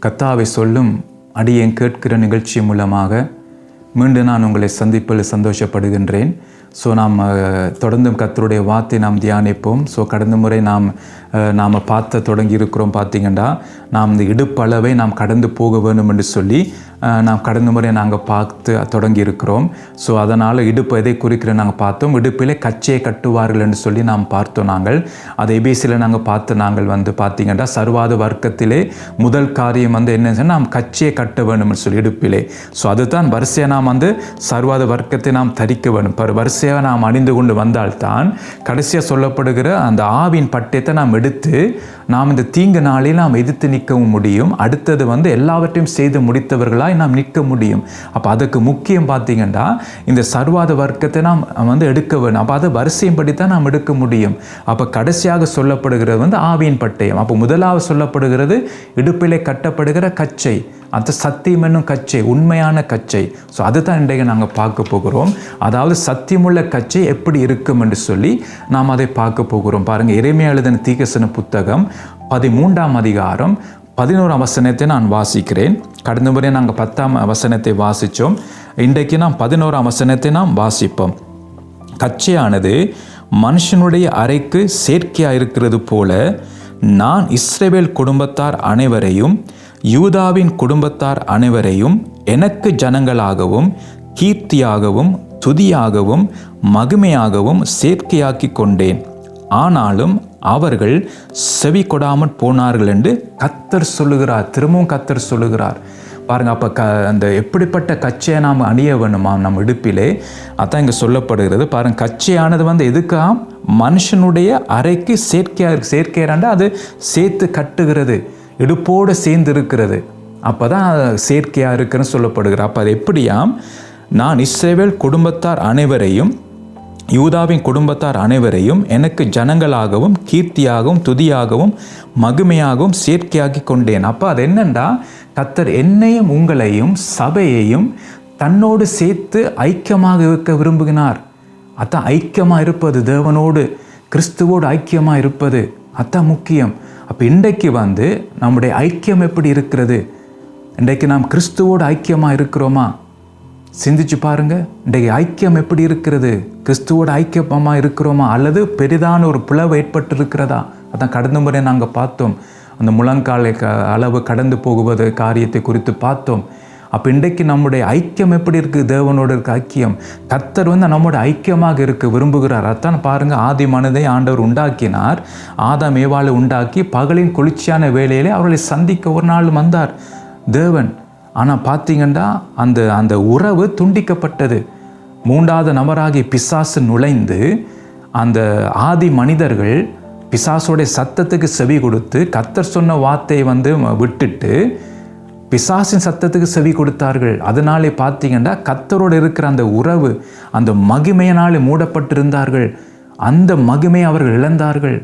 கர்த்தாவை சொல்லும் அடியேன் கேட்கிற நிகழ்ச்சி மூலமாக மீண்டும் நான் உங்களை சந்திப்பில் சந்தோஷப்படுகின்றேன். ஸோ நாம் தொடர்ந்தும் கர்த்தருடைய வார்த்தை நாம் தியானிப்போம். ஸோ கடந்த முறை நாம் பார்த்து தொடங்கி இருக்கிறோம். பார்த்திங்கன்னா நாம் இந்த இடுப்பளவை நாம் கடந்து போக வேண்டும் என்று சொல்லி நாம் கடந்த முறை நாங்கள் பார்த்து தொடங்கி இருக்கிறோம். ஸோ அதனால் இடுப்பு எதை குறிக்கிற நாங்கள் பார்த்தோம். இடுப்பிலே கச்சையை கட்டுவார்கள் என்று சொல்லி நாம் பார்த்தோம். நாங்கள் அதை எபேசியில் நாங்கள் பார்த்திங்கன்னா சர்வாத வர்க்கத்திலே முதல் காரியம் என்ன நாம் கச்சையை கட்ட வேண்டும் என்று சொல்லி இடுப்பிலே. ஸோ அதுதான் வரிசையாக நாம் சர்வாத வர்க்கத்தை நாம் தரிக்க வேண்டும். வரிசையாக நாம் அணிந்து கொண்டு வந்தால்தான் கடைசியாக சொல்லப்படுகிற அந்த ஆவின் பட்டயத்தை நாம் எடுத்து நாம் இந்த தீங்கு நாளில் நாம் எதிர்த்து நிற்கவும் முடியும். அடுத்தது எல்லாவற்றையும் செய்து முடித்தவர்களாக நாம் நிற்க முடியும். அப்போ அதுக்கு முக்கியம் பார்த்தீங்கன்னா இந்த சர்வாத வர்க்கத்தை நாம் எடுக்க வேண்டும். அப்போ அதை வரிசையின்படி தான் நாம் எடுக்க முடியும். அப்போ கடைசியாக சொல்லப்படுகிறது ஆவியின் பட்டயம். அப்போ முதலாவது சொல்லப்படுகிறது இடுப்பிலே கட்டப்படுகிற கச்சை, அது சத்தியம் என்னும் கச்சை, உண்மையான கச்சை. ஸோ அதுதான் இன்றைக்கு நாங்கள் பார்க்க போகிறோம். அதாவது சத்தியமுள்ள கச்சை எப்படி இருக்கும் என்று சொல்லி நாம் அதை பார்க்க போகிறோம். பாருங்கள், எரேமியா எழுதின தீர்க்கதரிசன புத்தகம் 13ஆம் அதிகாரம் 11ஆம் வசனத்தை நான் வாசிக்கிறேன். கடந்த முறை நாங்கள் 10ஆம் வசனத்தை வாசித்தோம். இன்றைக்கு நாம் 11ஆம் வசனத்தை நாம் வாசிப்போம். கச்சையானது மனுஷனுடைய அறைக்கு சேர்க்கையாக இருக்கிறது போல நான் இஸ்ரவேல் குடும்பத்தார் அனைவரையும் யூதாவின் குடும்பத்தார் அனைவரையும் எனக்கு ஜனங்களாகவும் கீர்த்தியாகவும் துதியாகவும் மகிமையாகவும் சேர்க்கையாக்கி கொண்டேன். ஆனாலும் அவர்கள் செவி கொடாமல் போனார்கள் என்று கர்த்தர் சொல்லுகிறார். திரும்பவும் கர்த்தர் சொல்லுகிறார். பாருங்கள், அப்போ அந்த எப்படிப்பட்ட கச்சையை நாம் அணிய வேணுமா நம்ம இடுப்பிலே, அதான் இங்கே சொல்லப்படுகிறது. பாருங்கள், கச்சையானது எதுக்காக மனுஷனுடைய அறைக்கு சேர்க்கையாண்டா அது சேர்த்து கட்டுகிறது, இடுப்போடு சேர்ந்து இருக்கிறது. அப்போ தான் சேர்க்கையாக இருக்குன்னு சொல்லப்படுகிறது. அப்போ அது எப்படியாம், நான் இஸ்ரவேல் குடும்பத்தார் அனைவரையும் யூதாவின் குடும்பத்தார் அனைவரையும் எனக்கு ஜனங்களாகவும் கீர்த்தியாகவும் துதியாகவும் மகிமையாகவும் சேர்க்கையாக்கி கொண்டேன். அப்போ அது என்னென்னா, கர்த்தர் என்னையும் உங்களையும் சபையையும் தன்னோடு சேர்த்து ஐக்கியமாக இருக்க விரும்புகிறார். அதான் ஐக்கியமாக இருப்பது, தேவனோடு கிறிஸ்துவோடு ஐக்கியமாக இருப்பது, அதான் முக்கியம். அப்போ இன்றைக்கு நம்முடைய ஐக்கியம் எப்படி இருக்கிறது? இன்றைக்கு நாம் கிறிஸ்துவோடு ஐக்கியமாக இருக்கிறோமா? சிந்திச்சு பாருங்க, இன்றைக்கு ஐக்கியம் எப்படி இருக்கிறது? கிறிஸ்துவோட ஐக்கியமாக இருக்கிறோமா, அல்லது பெரிதான ஒரு பிளவு ஏற்பட்டு இருக்கிறதா? அதான் கடந்த முறை நாங்கள் பார்த்தோம். அந்த முழங்கால அளவு கடந்து போகுவது காரியத்தை குறித்து பார்த்தோம். அப்போ இன்றைக்கு நம்முடைய ஐக்கியம் எப்படி இருக்குது? தேவனோடு இருக்க ஐக்கியம். கர்த்தர் நம்முடைய ஐக்கியமாக இருக்க விரும்புகிறார். அதான் பாருங்கள், ஆதி மனிதை ஆண்டவர் உண்டாக்கினார். ஆதாம் ஏவாளை உண்டாக்கி பகலின் குளிர்ச்சியான வேளையிலே அவர்களை சந்திக்க ஒரு நாள் வந்தார் தேவன். ஆனால் பார்த்தீங்கன்னா அந்த உறவு துண்டிக்கப்பட்டது. மூன்றாவது நபராகி பிசாசு நுழைந்து அந்த ஆதி மனிதர்கள் பிசாசுடைய சத்தத்துக்கு செவி கொடுத்து கர்த்தர் சொன்ன வார்த்தையை விட்டுட்டு பிசாசின் சத்தத்துக்கு செவி கொடுத்தார்கள். அதனாலே பார்த்தீங்கன்னா கர்த்தரோடு இருக்கிற அந்த உறவு அந்த மகிமையினாலே மூடப்பட்டிருந்தார்கள். அந்த மகிமையை அவர்கள் இழந்தார்கள்.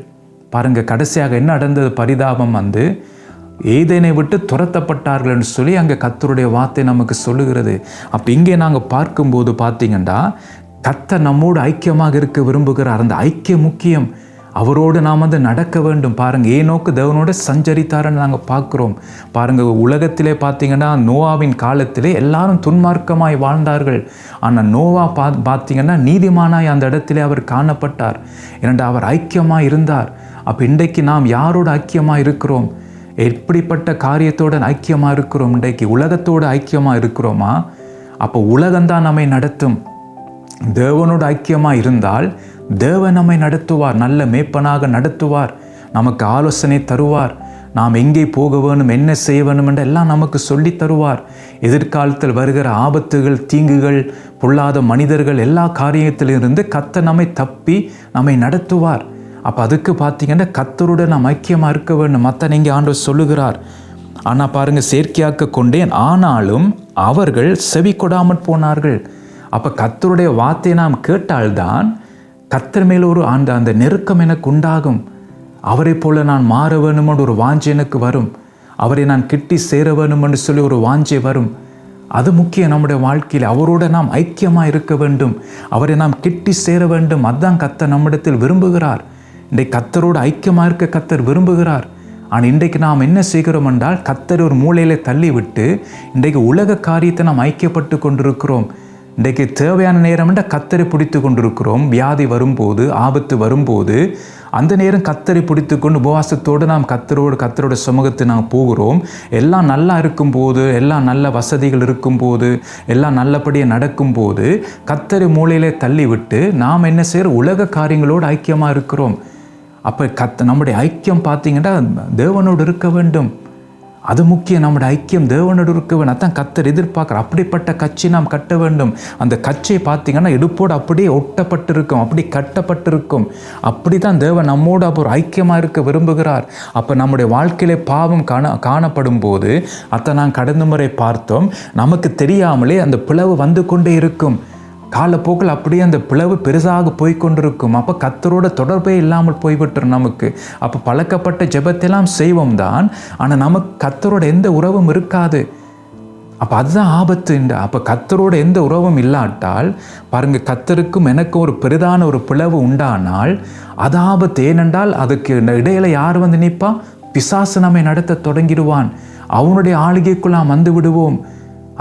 பாருங்கள், கடைசியாக என்ன நடந்தது? பரிதாபம் ஏதேனை விட்டு துரத்தப்பட்டார்கள் என்று சொல்லி அங்கே கர்த்தருடைய வார்த்தை நமக்கு சொல்லுகிறது. அப்போ இங்கே நாங்கள் பார்க்கும்போது பார்த்தீங்கன்னா கர்த்தர் நம்மோடு ஐக்கியமாக இருக்க விரும்புகிறார். அந்த ஐக்கியம் முக்கியம். அவரோடு நாம் நடக்க வேண்டும். பாருங்கள், ஏனோக்கு தேவனோடு சஞ்சரித்தாருன்னு நாங்கள் பார்க்குறோம். பாருங்கள், உலகத்திலே பார்த்தீங்கன்னா நோவாவின் காலத்திலே எல்லாரும் துன்மார்க்கமாய் வாழ்ந்தார்கள். ஆனால் நோவா பார்த்தீங்கன்னா நீதிமானாய் அந்த இடத்திலே அவர் காணப்பட்டார். ஏனென்றால் அவர் ஐக்கியமாக இருந்தார். அப்போ இன்றைக்கு நாம் யாரோடு ஐக்கியமாக இருக்கிறோம்? எப்படிப்பட்ட காரியத்தோடு ஐக்கியமாக இருக்கிறோம்? இன்றைக்கு உலகத்தோடு ஐக்கியமாக இருக்கிறோமா? அப்போ உலகம்தான் நம்மை நடத்தும். தேவனோடு ஐக்கியமாக இருந்தால் தேவன் நம்மை நடத்துவார், நல்ல மேய்ப்பனாக நடத்துவார், நமக்கு ஆலோசனை தருவார், நாம் எங்கே போக வேணும், என்ன செய்ய வேணும் என்று எல்லாம் நமக்கு சொல்லி தருவார். எதிர்காலத்தில் வருகிற ஆபத்துகள், தீங்குகள், பொல்லாத மனிதர்கள் எல்லா காரியத்திலிருந்து கர்த்தர் நம்மை தப்பி நம்மை நடத்துவார். அப்போ அதுக்கு பார்த்தீங்கன்னா கர்த்தரோடு நாம் ஐக்கியமாக இருக்க வேண்டும். மற்ற நீங்கள் ஆண்டவர் சொல்லுகிறார். ஆனால் பாருங்கள், செயற்கையாக்க கொண்டேன், ஆனாலும் அவர்கள் செவி கொடாமல் போனார்கள். அப்போ கர்த்தருடைய வார்த்தையை நாம் கேட்டால்தான் கர்த்தர் மேல் ஒரு அந்த நெருக்கம் எனக்கு உண்டாகும். அவரை போல நான் மாற வேணும் என்று ஒரு வாஞ்சை எனக்கு வரும். அவரை நான் கிட்டி சேர வேணும் என்று சொல்லி ஒரு வாஞ்சை வரும். அது முக்கியம் நம்முடைய வாழ்க்கையில். அவரோடு நாம் ஐக்கியமாக இருக்க வேண்டும், அவரை நாம் கிட்டி சேர வேண்டும். அதுதான் கர்த்தர் நம்மிடத்தில் விரும்புகிறார். இன்றைக்கு கர்த்தரோடு ஐக்கியமாக இருக்க கர்த்தர் விரும்புகிறார். ஆனால் இன்றைக்கு நாம் என்ன செய்கிறோம் என்றால் கர்த்தரை ஒரு மூலையில் தள்ளிவிட்டு இன்றைக்கு உலக காரியத்தை நாம் ஐக்கியப்பட்டு கொண்டிருக்கிறோம். இன்றைக்கு தேவையான நேரம் என்றால் கர்த்தரை பிடித்து கொண்டிருக்கிறோம். வியாதி வரும்போது, ஆபத்து வரும்போது அந்த நேரம் கர்த்தரை பிடித்து கொண்டு உபவாசத்தோடு நாம் கர்த்தரோட சமூகத்தை நாம் போகிறோம். எல்லாம் நல்லா இருக்கும்போது, எல்லாம் நல்ல வசதிகள் இருக்கும்போது, எல்லாம் நல்லபடியாக நடக்கும்போது கர்த்தரை மூலையிலே தள்ளிவிட்டு நாம் என்ன செய்கிறோம்? உலக காரியங்களோடு ஐக்கியமாக இருக்கிறோம். அப்போ நம்முடைய ஐக்கியம் பார்த்தீங்கன்னா தேவனோடு இருக்க வேண்டும். அது முக்கியம். நம்முடைய ஐக்கியம் தேவனோடு இருக்க வேண்டும். அதான் கர்த்தர் எதிர்பார்க்குற அப்படிப்பட்ட கட்சி நாம் கட்ட வேண்டும். அந்த கட்சியை பார்த்தீங்கன்னா இடுப்போடு அப்படியே ஒட்டப்பட்டிருக்கும், அப்படி கட்டப்பட்டிருக்கும். அப்படி தான் தேவன் நம்மோடு அப்போ ஒரு ஐக்கியமாக இருக்க விரும்புகிறார். அப்போ நம்முடைய வாழ்க்கையிலே பாவம் காணப்படும் போது, அதை நான் கடந்த முறை பார்த்தோம், நமக்கு தெரியாமலே அந்த பிளவு வந்து கொண்டே இருக்கும். காலப்போக்கில் அப்படியே அந்த பிளவு பெருசாக போய்கொண்டிருக்கும். அப்போ கர்த்தரோட தொடர்பே இல்லாமல் போய்விட்டுரும் நமக்கு. அப்போ பழக்கப்பட்ட ஜெபத்தெல்லாம் செய்வோம் தான், ஆனால் நமக்கு கர்த்தரோட எந்த உறவும் இருக்காது. அப்போ அதுதான் ஆபத்து. அப்போ கர்த்தரோட எந்த உறவும் இல்லாட்டால் பாருங்கள், கர்த்தருக்கும் எனக்கும் ஒரு பெரிதான ஒரு பிளவு உண்டானால் அது ஆபத்து. ஏனென்றால் அதுக்கு இடையில யார் வந்து நிற்பா? பிசாசு நம்மை நடத்த தொடங்கிடுவான். அவனுடைய ஆளுகைக்குள் நாம் வந்து விடுவோம்.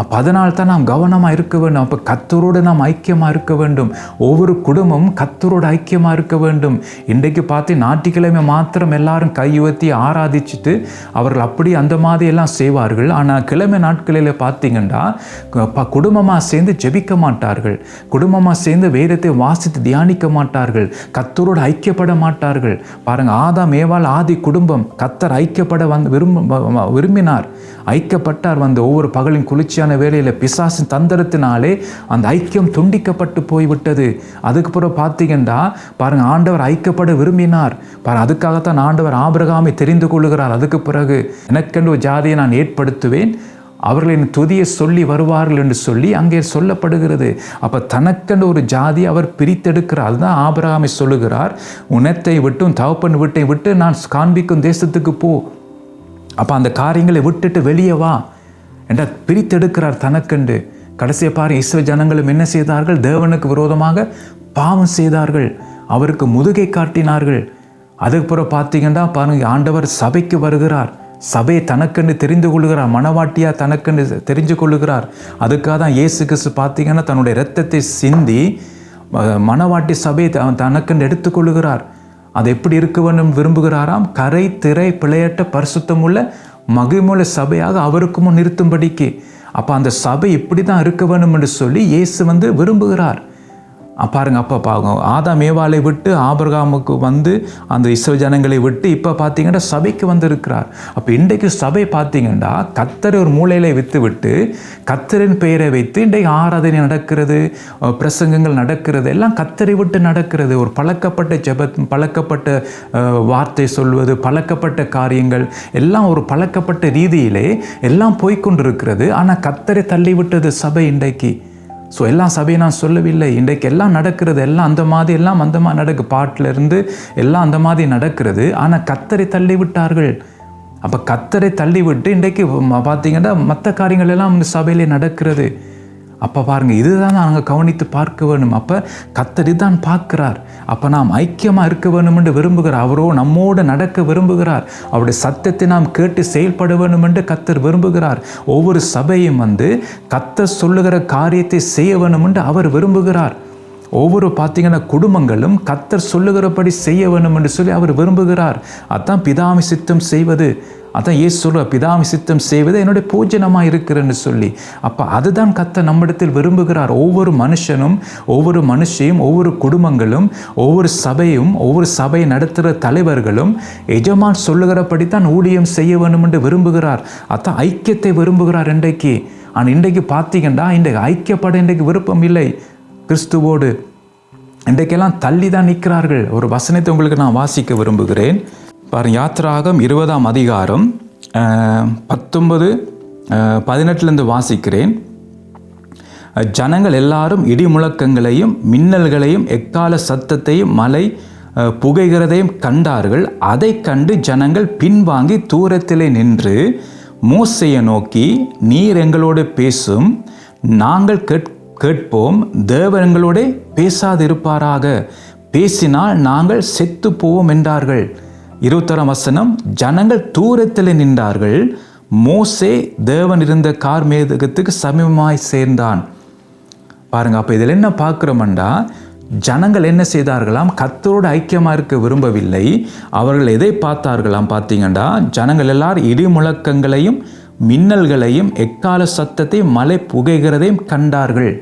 அப்போ அதனால் தான் நாம் கவனமாக இருக்க வேண்டும். அப்போ கர்த்தரோடு நாம் ஐக்கியமாக இருக்க வேண்டும். ஒவ்வொரு குடும்பமும் கர்த்தரோடு ஐக்கியமாக இருக்க வேண்டும். இன்றைக்கு பார்த்து ஞாயிற்றுக்கிழமை மாத்திரம் எல்லாரும் கை உயர்த்தி ஆராதிச்சுட்டு அவர்கள் அப்படி அந்த மாதிரி எல்லாம் செய்வார்கள். ஆனால் கிழமை நாட்களில் பார்த்தீங்கன்னா குடும்பமாக சேர்ந்து ஜெபிக்க மாட்டார்கள், குடும்பமாக சேர்ந்து வேதத்தை வாசித்து தியானிக்க மாட்டார்கள், கர்த்தரோடு ஐக்கியப்பட மாட்டார்கள். பாருங்கள், ஆதாம் ஏவாள் ஆதி குடும்பம் கர்த்தர் ஐக்கியப்பட விரும்பினார், ஐக்கியப்பட்டார். ஒவ்வொரு பகலின் குளிர்ச்சியான வேளையில் பிசாசின் தந்திரத்தினாலே அந்த ஐக்கியம் துண்டிக்கப்பட்டு போய்விட்டது. அதுக்கு பிறகு பார்த்தீங்கன்னா பாருங்க, ஆண்டவர் ஐக்கியப்பட விரும்பினார். அதுக்காகத்தான் ஆண்டவர் ஆபிரகாமை தெரிந்து கொள்ளுகிறார். அதுக்கு பிறகு எனக்கென்று ஒரு ஜாதியை நான் ஏற்படுத்துவேன், அவர்களின் துதியை சொல்லி வருவார்கள் என்று சொல்லி அங்கே சொல்லப்படுகிறது. அப்போ தனக்கென்று ஒரு ஜாதி அவர் பிரித்தெடுக்கிறார். அதுதான் ஆபிரகாமை சொல்லுகிறார், உனத்தை விட்டும் தகப்பன் வீட்டை விட்டு நான் காண்பிக்கும் தேசத்துக்கு போ. அப்போ அந்த காரியங்களை விட்டுட்டு வெளியே வா என்ற பிரித்தெடுக்கிறார் தனக்கென்று. கடைசியை பாரு, இஸ்ரவேல் ஜனங்களும் என்ன செய்தார்கள்? தேவனுக்கு விரோதமாக பாவம் செய்தார்கள், அவருக்கு முதுகை காட்டினார்கள். அதுக்கு பிறகு பார்த்தீங்கன்னா பாருங்க, ஆண்டவர் சபைக்கு வருகிறார், சபையை தனக்கென்று தெரிந்து கொள்கிறார், மனவாட்டியாக தனக்கென்று தெரிஞ்சு கொள்ளுகிறார். அதுக்காக தான் இயேசு கிறிஸ்து பார்த்தீங்கன்னா தன்னுடைய இரத்தத்தை சிந்தி மனவாட்டி சபையை தனக்கென்று எடுத்துக்கொள்ளுகிறார். அது எப்படி இருக்க வேண்டும் விரும்புகிறாராம்? கரை திரை பிழையற்ற பரிசுத்தமுள்ள மகிமுள்ள சபையாக அவருக்கு முன் நிறுத்தும்படிக்கு. அப்போ அந்த சபை இப்படி தான் இருக்க வேண்டும் என்று சொல்லி இயேசு விரும்புகிறார். பாருங்க, அப்போ பாருங்க, ஆதாம் ஏவாளை விட்டு ஆபிரகாமுக்கு அந்த இஸ்ரவேல் ஜனங்களை விட்டு இப்போ பார்த்தீங்கன்னா சபைக்கு இருக்கிறார். அப்போ இன்றைக்கு சபை பார்த்தீங்கன்னா கர்த்தரை ஒரு மூலையில விட்டு கர்த்தரின் பெயரை வைத்து இன்றைக்கு ஆராதனை நடக்கிறது, பிரசங்கங்கள் நடக்கிறது, எல்லாம் கர்த்தரை விட்டு நடக்கிறது. ஒரு பழக்கப்பட்ட ஜெபம், பழக்கப்பட்ட வார்த்தை சொல்வது, பழக்கப்பட்ட காரியங்கள் எல்லாம் ஒரு பழக்கப்பட்ட ரீதியிலே எல்லாம் போய்கொண்டிருக்கிறது. ஆனால் கர்த்தரை தள்ளிவிட்டது சபை இன்றைக்கு. ஸோ எல்லாம் சபையை நான் சொல்லவில்லை, இன்றைக்கு எல்லாம் நடக்கிறது, எல்லாம் அந்த மாதிரி நடக்கு, பாட்டிலிருந்து எல்லாம் அந்த மாதிரி நடக்கிறது. ஆனால் கர்த்தரை தள்ளி விட்டார்கள். அப்போ கர்த்தரை தள்ளிவிட்டு இன்றைக்கு பார்த்தீங்கன்னா மற்ற காரியங்கள் எல்லாம் இந்த சபையிலே நடக்கிறது. அப்போ பாருங்கள், இதுதான் நாங்கள் கவனித்து பார்க்க வேணும். அப்போ கர்த்தர் இதுதான் பார்க்கிறார். அப்போ நாம் ஐக்கியமாக இருக்க வேணும் என்று விரும்புகிறார். அவரோ நம்மோடு நடக்க விரும்புகிறார். அவருடைய சத்தத்தை நாம் கேட்டு செயல்பட வேண்டும் என்று கர்த்தர் விரும்புகிறார். ஒவ்வொரு சபையும் கர்த்தர் சொல்லுகிற காரியத்தை செய்ய வேண்டும் என்று அவர் விரும்புகிறார். ஒவ்வொரு பார்த்தீங்கன்னா குடும்பங்களும் கர்த்தர் சொல்லுகிறபடி செய்ய வேண்டும் என்று சொல்லி அவர் விரும்புகிறார். அதான் பிதாவின் சித்தம் செய்வது. அதான் இயேசு சொல்கிறார், பிதாவின் சித்தம் செய்வது என்னுடைய பூஜனமாக இருக்கிறன்னு சொல்லி. அப்போ அதுதான் கர்த்தர் நம்மிடத்தில் விரும்புகிறார். ஒவ்வொரு மனுஷனும், ஒவ்வொரு மனுஷியும், ஒவ்வொரு குடும்பங்களும், ஒவ்வொரு சபையும், ஒவ்வொரு சபையை நடத்துகிற தலைவர்களும் எஜமான் சொல்லுகிறபடி தான் ஊழியம் செய்ய வேண்டும் என்று விரும்புகிறார். அதான் ஐக்கியத்தை விரும்புகிறார் இன்றைக்கு. ஆனால் இன்றைக்கு பார்த்தீங்கன்னா இன்றைக்கு ஐக்கியப்பட இன்றைக்கு விருப்பம் இல்லை கிறிஸ்துவோடு. இன்றைக்கெல்லாம் தள்ளி தான் நிற்கிறார்கள். ஒரு வசனத்தை உங்களுக்கு நான் வாசிக்க விரும்புகிறேன். பாருங்கள், யாத்திராகம் 20ஆம் அதிகாரம் 19-18 வாசிக்கிறேன். ஜனங்கள் எல்லாரும் இடி முழக்கங்களையும் மின்னல்களையும் எக்கால சத்தத்தையும் மலை புகைகிறதையும் கண்டார்கள். அதை கண்டு ஜனங்கள் பின்வாங்கி தூரத்திலே நின்று மோசேயை நோக்கி, நீர் எங்களோடு பேசும், நாங்கள் கேட்போம், தேவன் எங்களோட பேசாதிருப்பாராக, பேசினால் நாங்கள் செத்து போவோம் என்றார்கள். 21 வசனம், ஜனங்கள் தூரத்தில் நின்றார்கள், மோசே தேவன் இருந்த கார்மேகத்துக்கு சமீபமாய் சேர்ந்தான். பாருங்க, அப்போ இதில் என்ன பார்க்குறோம்டா, ஜனங்கள் என்ன செய்தார்களாம், கர்த்தரோடு ஐக்கியமாக இருக்க விரும்பவில்லை. அவர்கள் எதை பார்த்தார்களாம் பார்த்தீங்கன்னா, ஜனங்கள் எல்லாரும் இடி முழக்கங்களையும் மின்னல்களையும் எக்கால சத்தத்தையும் மலை புகைகிறதையும் கண்டார்கள்.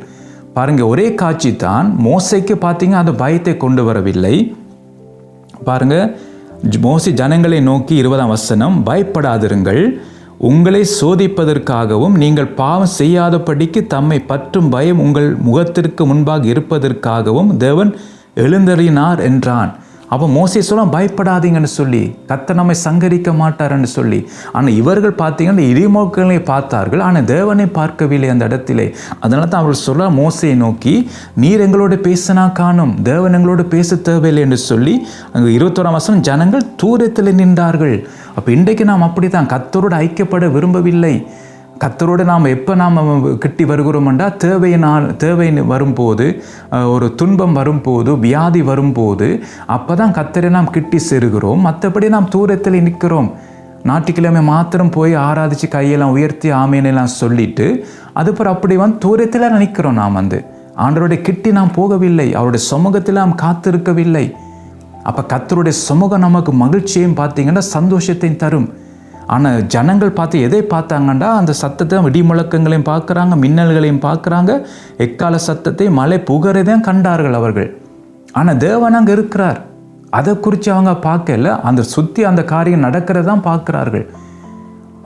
பாருங்க, ஒரே காட்சி தான். மோசைக்கு பார்த்தீங்க அந்த பயத்தை கொண்டு வரவில்லை. பாருங்க, மோசே ஜனங்களை நோக்கி 20ஆம் வசனம், பயப்படாதிருங்கள், உங்களை சோதிப்பதற்காகவும் நீங்கள் பாவம் செய்யாதபடிக்கு தம்மை பற்றும் பயம் உங்கள் முகத்திற்கு முன்பாக இருப்பதற்காகவும் தேவன் எழுந்தருளினார் என்றான். அப்போ மோசே சொல்ல பயப்படாதீங்கன்னு சொல்லி, கர்த்தர் நம்மை சங்கரிக்க மாட்டார்ன்னு சொல்லி. ஆனால் இவர்கள் பார்த்தீங்கன்னா இடிமுழக்கங்களை பார்த்தார்கள், ஆனால் தேவனை பார்க்கவில்லை அந்த இடத்திலே. அதனால தான் அவர்கள் சொல்ல, மோசையை நோக்கி நீர் எங்களோடு பேசினா காணும், தேவன் எங்களோடு பேச தேவையில்லை என்று சொல்லி அங்கே 21ஆம் வசனம், ஜனங்கள் தூரத்தில் நின்றார்கள். அப்போ இன்றைக்கு நாம் அப்படி தான் கர்த்தரோடு ஐக்கியப்பட விரும்பவில்லை. கர்த்தரோடு நாம் எப்போ நாம் கிட்டி வருகிறோம்டா, தேவை வரும்போது, ஒரு துன்பம் வரும்போது, வியாதி வரும்போது, அப்போ தான் கர்த்தரை நாம் கிட்டி சேருகிறோம். மற்றபடி நாம் தூரத்தில் நிற்கிறோம். ஞாயிற்றுக்கிழமை மாத்திரம் போய் ஆராதிச்சு கையெல்லாம் உயர்த்தி ஆமேனெல்லாம் சொல்லிட்டு அதுக்கப்புறம் அப்படி தூரத்தில் நிற்கிறோம். நாம் ஆண்டவருடைய கிட்டி நாம் போகவில்லை, அவருடைய சமூகத்தில் நாம் காத்திருக்கவில்லை. அப்போ கர்த்தருடைய சமூகம் நமக்கு மகிழ்ச்சியையும் பார்த்தீங்கன்னா சந்தோஷத்தையும் தரும். ஆனால் ஜனங்கள் பார்த்து எதை பார்த்தாங்கண்டா, அந்த சத்தத்தை இடி முழக்கங்களையும் பார்க்குறாங்க, மின்னல்களையும் பார்க்குறாங்க, எக்கால சத்தத்தை மலை புகறதையும் கண்டார்கள் அவர்கள். ஆனால் தேவன் அங்கே இருக்கிறார், அதை குறித்து அவங்க பார்க்கல, அந்த சுற்றி அந்த காரியம் நடக்கிறதான் பார்க்குறார்கள்.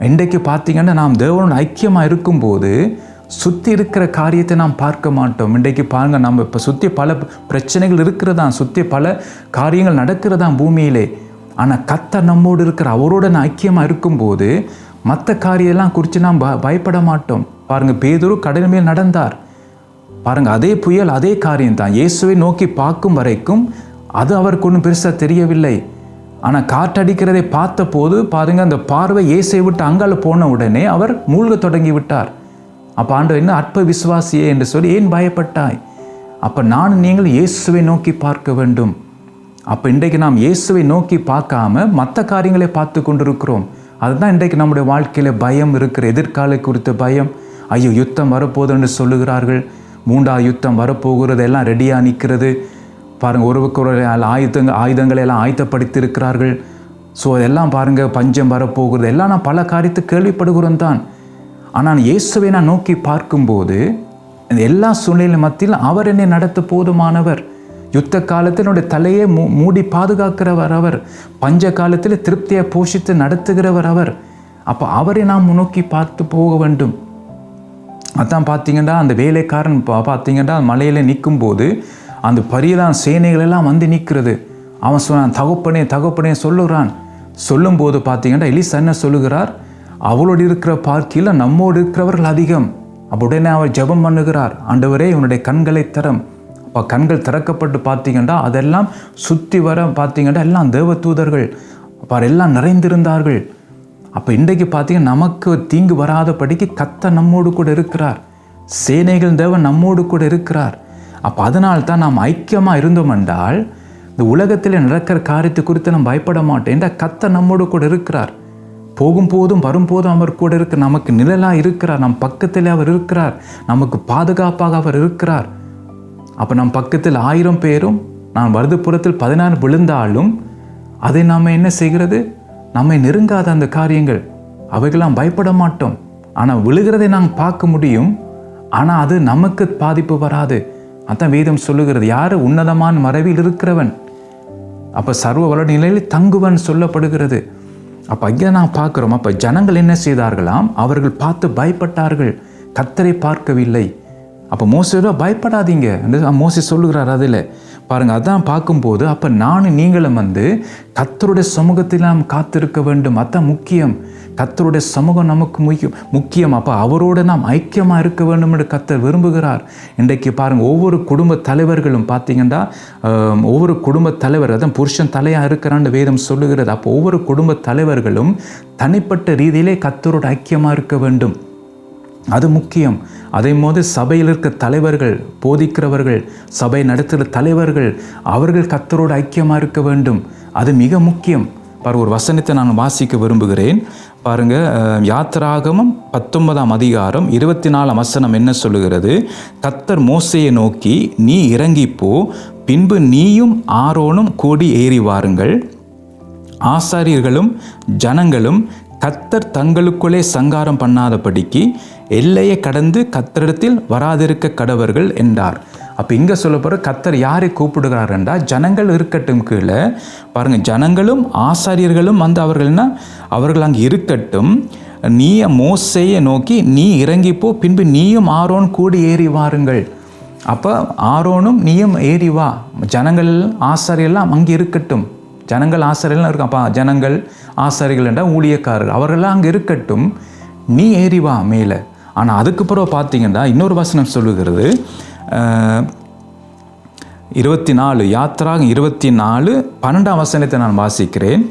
இன்றைக்கு பார்த்தீங்கன்னா நாம் தேவனோட ஐக்கியமாக இருக்கும்போது சுற்றி இருக்கிற காரியத்தை நாம் பார்க்க மாட்டோம். இன்றைக்கு பாருங்கள், நம்ம இப்போ சுற்றி பல பிரச்சனைகள் இருக்கிறதான், சுற்றி பல காரியங்கள் நடக்கிறதான் பூமியிலே. ஆனால் கர்த்தர் நம்மோடு இருக்கிற, அவரோட நான் ஐக்கியமாக இருக்கும்போது மற்ற காரியெல்லாம் குறித்து நாம் பயப்பட மாட்டோம். பாருங்கள், பேதுரு கடல் மேல் நடந்தார். பாருங்கள், அதே புயல் அதே காரியம்தான். இயேசுவை நோக்கி பார்க்கும் வரைக்கும் அது அவருக்கு ஒன்றும் பெருசாக தெரியவில்லை. ஆனால் காற்றடிக்கிறதை பார்த்த போது பாருங்கள், அந்த பார்வை இயேசுவை விட்டு அங்கால போன உடனே அவர் மூழ்க தொடங்கி விட்டார். அப்போ ஆண்டவர் என்ன, அற்ப விசுவாசியே என்று சொல்லி ஏன் பயப்பட்டாய்? அப்போ நான் நீங்கள் இயேசுவை நோக்கி பார்க்க வேண்டும். அப்போ இன்றைக்கு நாம் இயேசுவை நோக்கி பார்க்காம மற்ற காரியங்களை பார்த்து கொண்டிருக்கிறோம். அதுதான் இன்றைக்கு நம்முடைய வாழ்க்கையில் பயம் இருக்கிற, எதிர்கால குறித்த பயம். ஐயோ, யுத்தம் வரப்போகுதுன்னு சொல்லுகிறார்கள், 3ஆவது யுத்தம் வரப்போகிறது, எல்லாம் ரெடியாக நிற்கிறது. பாருங்கள், ஒருவருக்கு ஆயுதங்களை எல்லாம் ஆயத்தப்படுத்தியிருக்கிறார்கள். ஸோ அதெல்லாம் பாருங்கள், பஞ்சம் வரப்போகிறது, எல்லாம் நான் பல காரியத்தை கேள்விப்படுகிறோம் தான். ஆனால் இயேசுவை நான் நோக்கி பார்க்கும்போது இந்த எல்லா சூழ்நிலை மத்தியில் அவர் என்னை நடத்த போதுமானவர். யுத்த காலத்தில் என்னுடைய தலையை மூடி பாதுகாக்கிறவர் அவர். பஞ்ச காலத்தில் திருப்தியை போஷித்து நடத்துகிறவர் அவர். அப்போ அவரை நாம் நோக்கி பார்த்து போக வேண்டும். அதான் பார்த்தீங்கன்னா அந்த வேலைக்காரன் பார்த்தீங்கன்னா மலையில் நிற்கும் போது அந்த பரியலான சேனைகள் எல்லாம் நிற்கிறது. அவன் சொன்னான், தகப்பனே தகப்பனே சொல்லுகிறான். சொல்லும்போது பார்த்தீங்கன்னா எலிசா என்ன சொல்லுகிறார், அவளோடு இருக்கிற பார்க்கில் நம்மோடு இருக்கிறவர்கள் அதிகம். அப்போ உடனே அவர் ஜெபம் பண்ணுகிறார், ஆண்டவரே உன்னுடைய கண்களை தரம். அப்போ கண்கள் திறக்கப்பட்டு பார்த்தீங்கன்னா அதெல்லாம் சுற்றி வர பார்த்தீங்கன்னா எல்லாம் தேவ தூதர்கள் அப்போ எல்லாம் நிறைந்திருந்தார்கள். அப்போ இன்றைக்கு பார்த்தீங்கன்னா நமக்கு தீங்கு வராதபடிக்கு கர்த்தர் நம்மோடு கூட இருக்கிறார். சேனைகள் தேவன் நம்மோடு கூட இருக்கிறார். அப்போ அதனால்தான் நாம் ஐக்கியமாக இருந்தோம் என்றால் இந்த உலகத்தில் நடக்கிற காரியத்தை குறித்து நம்ம பயப்பட மாட்டோம். என்ற கர்த்தர் நம்மோடு கூட இருக்கிறார். போகும்போதும் வரும்போதும் அவர் கூட இருக்க, நமக்கு நிழலாக இருக்கிறார். நம் பக்கத்தில் அவர் இருக்கிறார். நமக்கு பாதுகாப்பாக அவர் இருக்கிறார். அப்போ நம் பக்கத்தில் 1000 பேரும் நான் வலதுபுறத்தில் 16 விழுந்தாலும் அதை நாம் என்ன செய்கிறது, நம்மை நெருங்காத அந்த காரியங்கள் அவைகளாம் பயப்பட மாட்டோம். ஆனால் விழுகிறதை நாங்கள் பார்க்க முடியும், ஆனால் அது நமக்கு பாதிப்பு வராது. அதான் வேதம் சொல்லுகிறது, யார் உன்னதமான மறைவில் இருக்கிறவன் அப்போ சர்வ வள நிலையில் தங்குவன் சொல்லப்படுகிறது. அப்போ ஐயா நான் பார்க்குறோம். அப்போ ஜனங்கள் என்ன செய்தார்களாம், அவர்கள் பார்த்து பயப்பட்டார்கள், கர்த்தரை பார்க்கவில்லை. அப்போ மோசேவா பயப்படாதீங்க என்று மோசே சொல்லுகிறார். அதில் பாருங்கள், அதான் பார்க்கும்போது அப்போ நானும் நீங்களும் கர்த்தருடைய சமூகத்தில் நாம் காத்திருக்க வேண்டும். அதான் முக்கியம். கர்த்தருடைய சமூகம் நமக்கு முக்கியம். அப்போ அவரோடு நாம் ஐக்கியமாக இருக்க வேண்டும் என்று கர்த்தர் விரும்புகிறார். இன்றைக்கு பாருங்கள், ஒவ்வொரு குடும்ப தலைவர்களும் பார்த்தீங்கன்னா ஒவ்வொரு குடும்ப தலைவர் அதான் புருஷன் தலையாக இருக்கிறான்னு வேதம் சொல்லுகிறது. அப்போ ஒவ்வொரு குடும்ப தலைவர்களும் தனிப்பட்ட ரீதியிலே கர்த்தரோடு ஐக்கியமாக இருக்க வேண்டும். அது முக்கியம். அதே போது சபையில் இருக்க தலைவர்கள், போதிக்கிறவர்கள், சபை நடத்துகிற தலைவர்கள், அவர்கள் கர்த்தரோடு ஐக்கியமாக இருக்க வேண்டும். அது மிக முக்கியம். ஒரு வசனத்தை நான் வாசிக்க விரும்புகிறேன். பாருங்க, யாத்திராகமம் 19ஆம் அதிகாரம் 24ஆம் வசனம் என்ன சொல்லுகிறது? கர்த்தர் மோசேயை நோக்கி, நீ இறங்கிப்போ, பின்பு நீயும் ஆரோனும் கூடி ஏறி வாருங்கள். ஆசாரியர்களும் ஜனங்களும் கர்த்தர் தங்களுக்குள்ளே சங்காரம் பண்ணாதபடிக்கு எல்லையை கடந்து கர்த்தரிடத்தில் வராதிருக்க கடவர்கள் என்றார். அப்போ இங்கே சொல்ல போகிற கர்த்தர் யாரை கூப்பிடுகிறார் என்றால், ஜனங்கள் இருக்கட்டும் கீழே. பாருங்கள், ஜனங்களும் ஆசாரியர்களும் அவர்கள்னா அவர்கள் அங்கே இருக்கட்டும். நீ மோசேயை நோக்கி, நீ இறங்கிப்போ, பின்பு நீயும் ஆரோன் கூடி ஏறி வாருங்கள். அப்போ ஆரோனும் நீயும் ஏறி வா. ஜனங்கள் ஆசாரியெல்லாம் அங்கே இருக்கட்டும். ஜனங்கள் ஆசாரியெல்லாம் இருக்கும். அப்போ ஜனங்கள் ஆசாரிகள் என்றால் ஊழியக்காரர்கள், அவர்களெல்லாம் அங்கே இருக்கட்டும், நீ ஏறி வா மேலே. ஆனால் அதுக்கு பிறகு பார்த்தீங்கன்னா இன்னொரு வசனம் சொல்லுகிறது, 24 யாத்திராகமம் 24:12 வசனத்தை நான் வாசிக்கிறேன்.